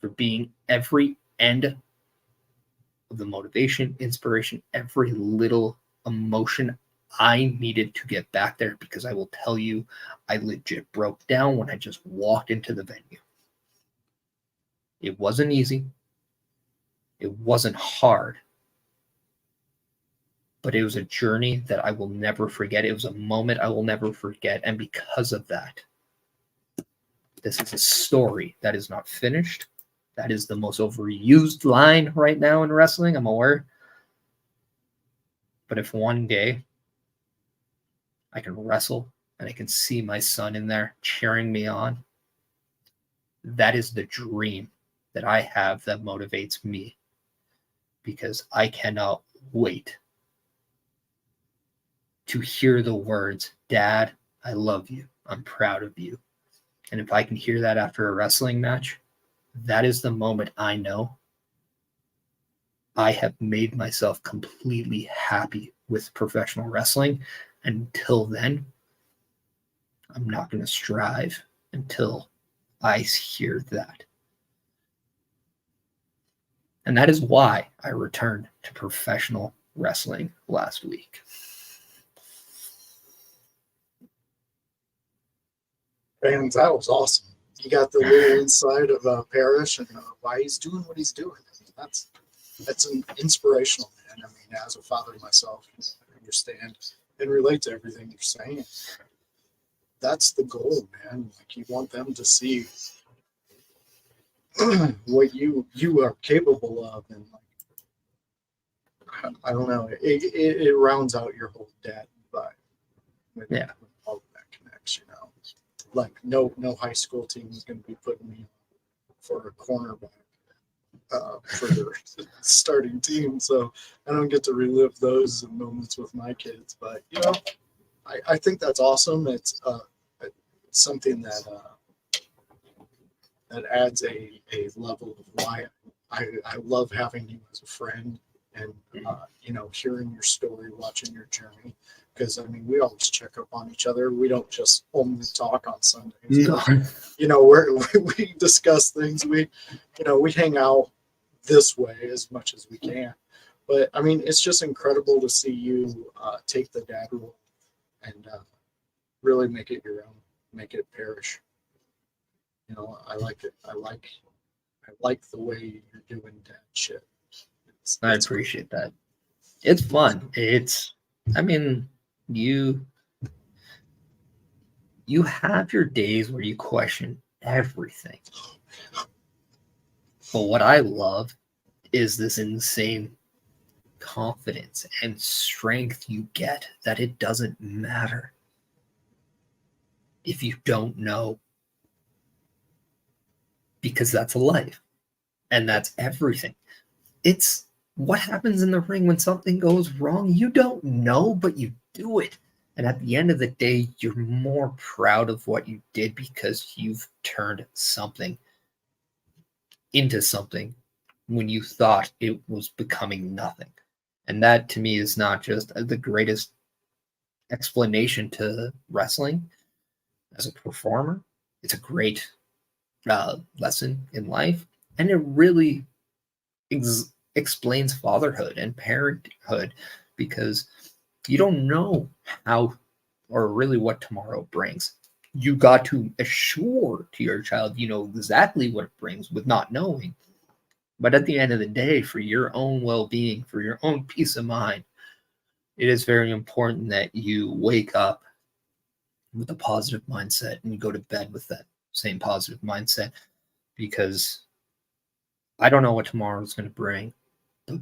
for being every end of the motivation, inspiration, every little emotion I needed to get back there, because I will tell you, I legit broke down when I just walked into the venue. It wasn't easy. It wasn't hard. But it was a journey that I will never forget. It was a moment I will never forget. And because of that, this is a story that is not finished. That is the most overused line right now in wrestling, I'm aware. But if one day I can wrestle and I can see my son in there cheering me on, that is the dream that I have that motivates me, because I cannot wait to hear the words, Dad, I love you. I'm proud of you. And if I can hear that after a wrestling match, that is the moment I know I have made myself completely happy with professional wrestling. Until then, I'm not going to strive until I hear that. And that is why I returned to professional wrestling last week. And that was awesome. You got the little insight of Parrish and why he's doing what he's doing. I mean, that's an inspirational, man. I mean, as a father myself, I understand and relate to everything you're saying. That's the goal, man. Like, you want them to see what you are capable of, and like, I don't know, it rounds out your whole dad vibe. With all of that connects, you know. Like, no high school team is going to be putting me for a cornerback for their starting team, so I don't get to relive those moments with my kids. But you know, I think that's awesome. It's something that adds a level of why I love having you as a friend, and you know, hearing your story, watching your journey. Because, I mean, we always check up on each other. We don't just only talk on Sundays. No. You know, we discuss things. We hang out this way as much as we can. But, I mean, it's just incredible to see you take the dad role and really make it your own, make it Perish. You know, I like it. I like the way you're doing dad shit. I appreciate that. It's fun. I mean, you have your days where you question everything. But what I love is this insane confidence and strength you get, that it doesn't matter if you don't know, because that's life and that's everything. It's what happens in the ring when something goes wrong. You don't know, but you do it. And at the end of the day, you're more proud of what you did, because you've turned something into something when you thought it was becoming nothing. And that, to me, is not just the greatest explanation to wrestling as a performer. It's a great lesson in life. And it really explains fatherhood and parenthood, because you don't know how or really what tomorrow brings. you got to assure to your child you know exactly what it brings with not knowing. But at the end of the day, for your own well-being, for your own peace of mind, it is very important that you wake up with a positive mindset and you go to bed with that same positive mindset, because I don't know what tomorrow is going to bring, but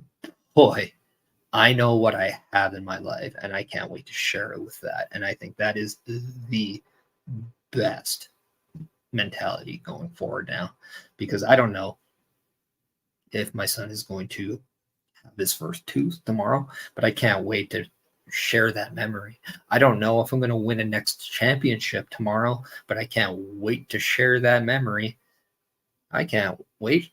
boy, I know what I have in my life and I can't wait to share it with that. And I think that is the best mentality going forward now, because I don't know if my son is going to have his first tooth tomorrow, but I can't wait to share that memory. I don't know if I'm going to win a next championship tomorrow, but I can't wait to share that memory. I can't wait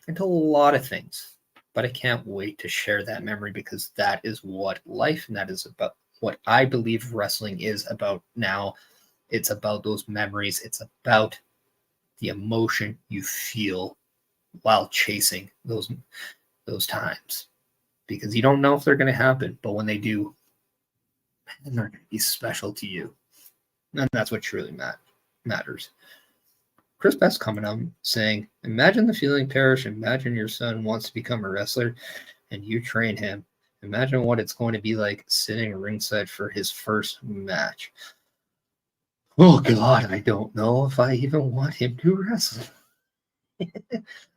until a lot of things, but I can't wait to share that memory, because that is what life and that is about what I believe wrestling is about now. It's about those memories. It's about the emotion you feel while chasing those times, because you don't know if they're going to happen, but when they do, man, they're going to be special to you, and that's what truly matters. Chris Best coming up saying, imagine the feeling, Parrish. Imagine your son wants to become a wrestler and you train him. Imagine what it's going to be like sitting ringside for his first match. Oh, God, I don't know if I even want him to wrestle.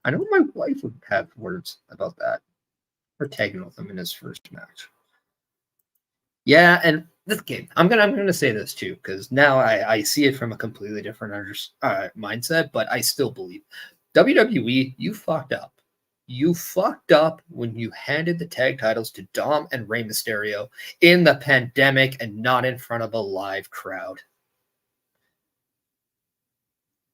I know my wife would have words about that. Or tagging with him in his first match. Yeah, and this game, I'm gonna say this too, because now I see it from a completely different mindset, but I still believe WWE, you fucked up. You fucked up when you handed the tag titles to Dom and Rey Mysterio in the pandemic and not in front of a live crowd.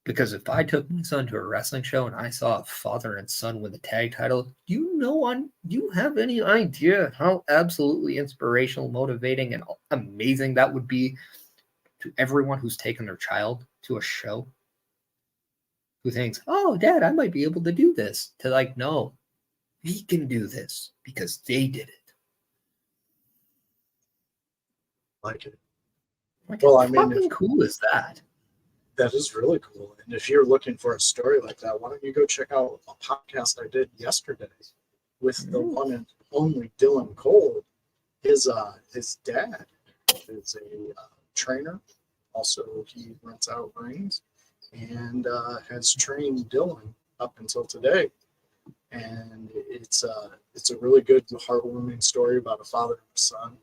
Because if I took my son to a wrestling show and I saw a father and son win the tag title, do you have any idea how absolutely inspirational, motivating, and amazing that would be to everyone who's taken their child to a show? Who thinks, oh, Dad, I might be able to do this. To like, no, we can do this because they did it. Like it. Like, Well, how I mean, fucking cool is that? That is really cool. And if you're looking for a story like that, why don't you go check out a podcast I did yesterday with the one and only Dylan Cole. His dad is a trainer. Also, he rents out rings and has trained Dylan up until today. And it's a really good, heartwarming story about a father and a son.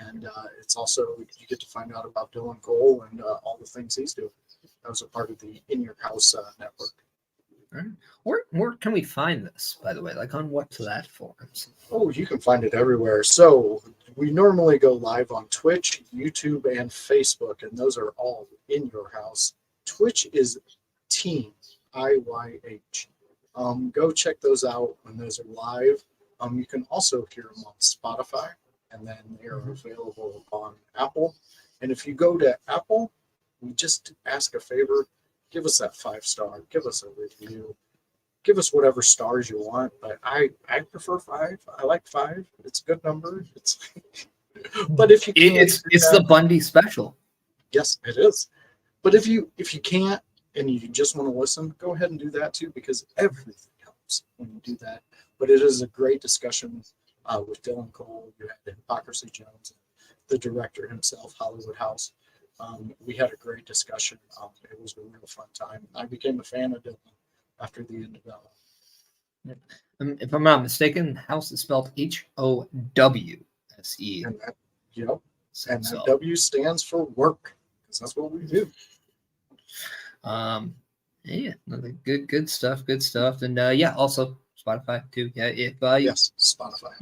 And it's also, you get to find out about Dylan Cole and all the things he's doing. That was a part of the In Your House network. Right. Where can we find this, by the way? Like on what platforms? Oh, you can find it everywhere. So we normally go live on Twitch, YouTube, and Facebook, and those are all In Your House. Twitch is Team IYH. Go check those out when those are live. You can also hear them on Spotify, and then they are available on Apple. And if you go to Apple, we just ask a favor, give us that 5-star, give us a review, give us whatever stars you want. But I prefer 5. I like 5. It's a good number. It's but if you can't, it's the Bundy special. Yes, it is. But if you can't and you just want to listen, go ahead and do that too, because everything helps when you do that. But it is a great discussion with Dylan Cole. You had Hypocrisy Jones, the director himself, Hollywood House. We had a great discussion. It was a real fun time. I became a fan of Dylan after the end of that. If I'm not mistaken, House is spelled HOWSE. And that, and that W stands for work, because that's what we do. Yeah, good stuff. And yeah, also Spotify too. Yeah, if yes, Spotify.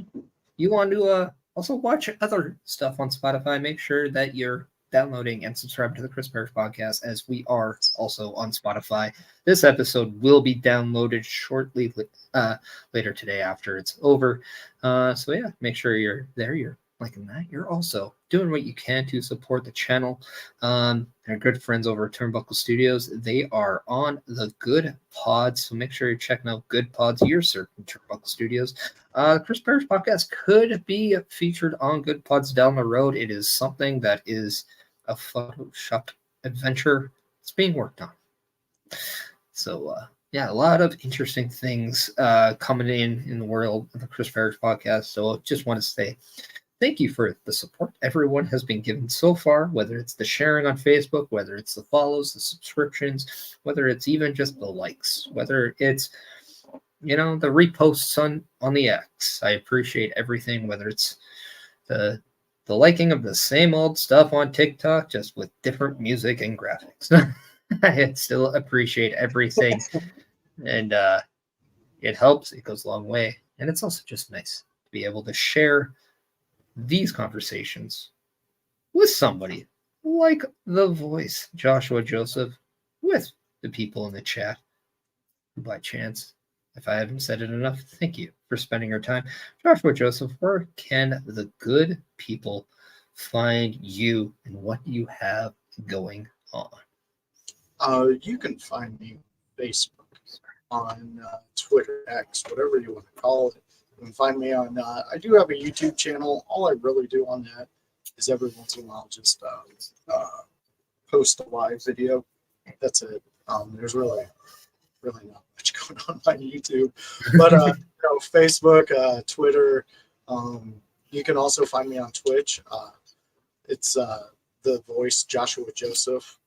You want to also watch other stuff on Spotify, make sure that you're downloading and subscribe to the Chris Perish podcast, as we are also on Spotify. This episode will be downloaded shortly later today after it's over. So yeah, make sure you're there. You're liking that. You're also doing what you can to support the channel. Our good friends over at Turnbuckle Studios, they are on the Good Pods, so make sure you're checking out Good Pods. You're searching Turnbuckle Studios. Chris Perish podcast could be featured on Good Pods down the road. It is something that is a Photoshop adventure is being worked on. So, yeah, a lot of interesting things coming in the world of the Chris Parrish podcast. So I just want to say thank you for the support everyone has been given so far, whether it's the sharing on Facebook, whether it's the follows, the subscriptions, whether it's even just the likes, whether it's, the reposts on the X. I appreciate everything, whether it's the liking of the same old stuff on TikTok, just with different music and graphics. I still appreciate everything. And it helps. It goes a long way. And it's also just nice to be able to share these conversations with somebody like the voice, Joshua Joseph, with the people in the chat. By chance, if I haven't said it enough, thank you for spending your time. Joshua Joseph, where can the good people find you and what you have going on? You can find me on Facebook, on Twitter, X, whatever you want to call it. You can find me on, I do have a YouTube channel. All I really do on that is every once in a while just post a live video. That's it. There's really not much going on YouTube. But Facebook, Twitter. You can also find me on Twitch. It's the voice Joshua Joseph.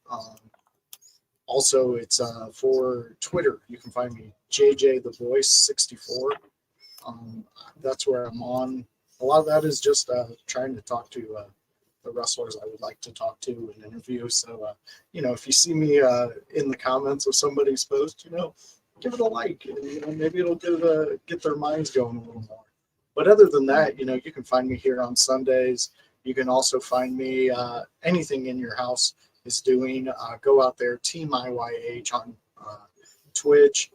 Also, it's for Twitter. You can find me JJ the Voice 64. That's where I'm on. A lot of that is just trying to talk to the wrestlers I would like to talk to in an interview. So, if you see me in the comments of somebody's post, give it a like. And, maybe it'll get their minds going a little more. But other than that, you can find me here on Sundays. You can also find me anything in your house is doing. Go out there, Team IYH on Twitch.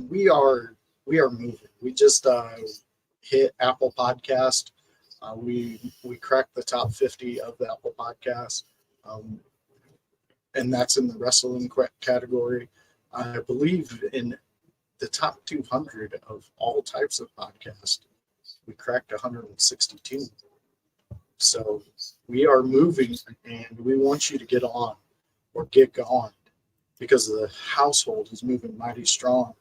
We are moving. We just hit Apple Podcast. We cracked the top 50 of the Apple Podcast, and that's in the wrestling category. I believe in the top 200 of all types of podcasts. We cracked 162. So we are moving, and we want you to get on or get going because the household is moving mighty strong.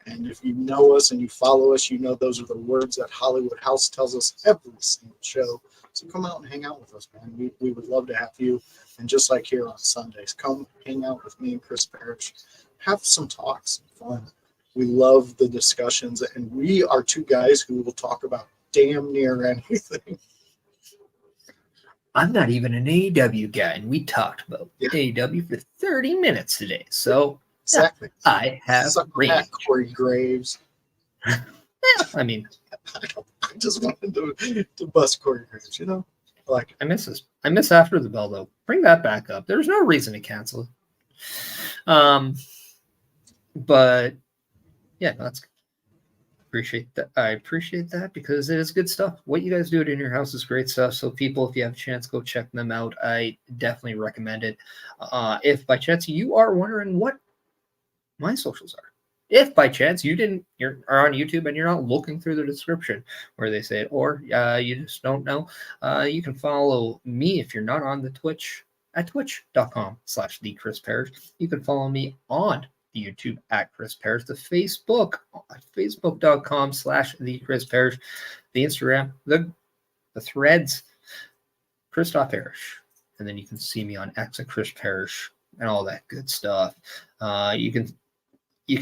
And if you know us and you follow us, those are the words that Hollywood House tells us every single show. So come out and hang out with us, man. We would love to have you. And just like here on Sundays, come hang out with me and Chris Parrish. Have some talks, some fun. We love the discussions, and we are two guys who will talk about damn near anything. I'm not even an AEW guy, and we talked about AEW for 30 minutes today. So exactly, I have Corey Graves. I mean, I just wanted to bust Corey Graves, Like I miss this. I miss After the Bell though. Bring that back up. There's no reason to cancel it. But yeah, that's appreciate that. I appreciate that because it is good stuff. What you guys do in your house is great stuff. So people, if you have a chance, go check them out. I definitely recommend it. If by chance you are wondering what my socials are, if by chance you're on YouTube and you're not looking through the description where they say it, or you just don't know, you can follow me if you're not on the Twitch at twitch.com/thechrisperish. You can follow me on YouTube at Chris Parrish, the Facebook at facebook.com/thechrisperish, the Instagram, the threads, Chris.Parrish, and then you can see me on X at Chris Parrish and all that good stuff. You can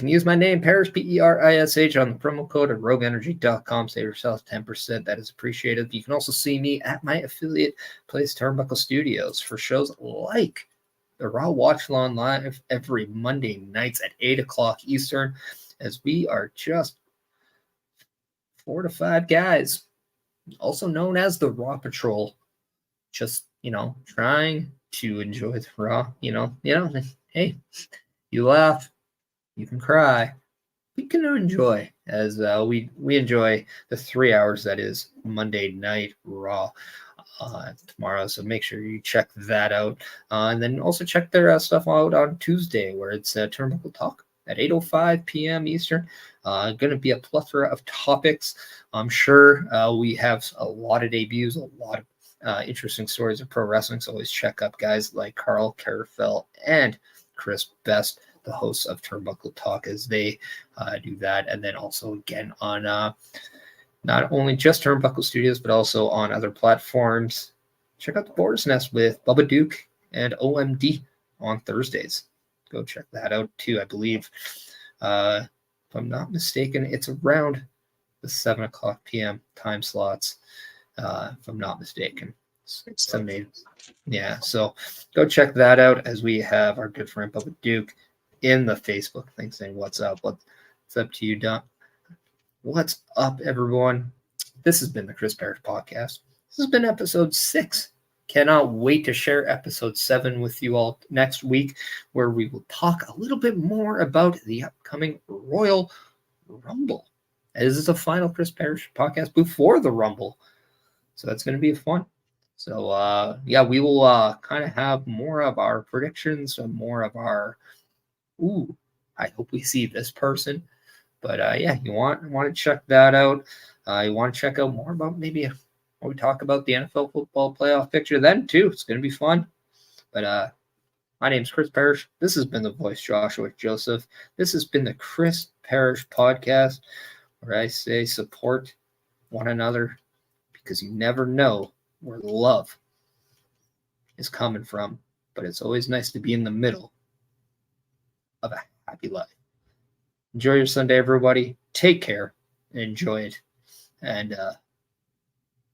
use my name, Parrish, Perish, on the promo code at rogueenergy.com. Save yourself 10%. That is appreciated. You can also see me at my affiliate place, Turnbuckle Studios, for shows like the Raw Watch Along live every Monday nights at 8 o'clock Eastern, as we are just 4 to 5 guys, also known as the Raw Patrol, just, trying to enjoy the Raw, hey, you laugh, you can cry, we can enjoy as we enjoy the 3 hours that is Monday Night Raw. Tomorrow, so make sure you check that out, and then also check their stuff out on Tuesday, where it's Turnbuckle Talk at 8:05 p.m. Eastern. Going to be a plethora of topics. I'm sure we have a lot of debuts, a lot of interesting stories of pro wrestling. So always check up guys like Carl Carafell and Chris Best, the hosts of Turnbuckle Talk, as they do that. And then also again on not only just Turnbuckle Studios, but also on other platforms. Check out the Boar's Nest with Bubba Duke and OMD on Thursdays. Go check that out too. I believe, if I'm not mistaken, it's around the 7 o'clock p.m. time slots, if I'm not mistaken. 7, 8. Yeah, so go check that out, as we have our good friend Bubba Duke in the Facebook thing saying, what's up? What's up to you, Don? What's up, everyone? This has been the Chris Perish Podcast. This has been episode 6. Cannot wait to share episode 7 with you all next week, where we will talk a little bit more about the upcoming Royal Rumble. This is the final Chris Perish podcast before the Rumble, so that's going to be fun. So, we will kind of have more of our predictions and more of our, I hope we see this person. But, you want to check that out. You want to check out more about maybe we talk about the NFL football playoff picture then too. It's going to be fun. But my name's Chris Perish. This has been the voice Joshua Joseph. This has been the Chris Perish Podcast, where I say support one another, because you never know where love is coming from. But it's always nice to be in the middle of a happy life. Enjoy your Sunday, everybody. Take care and enjoy it. And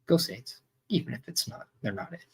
go Saints, even if they're not it.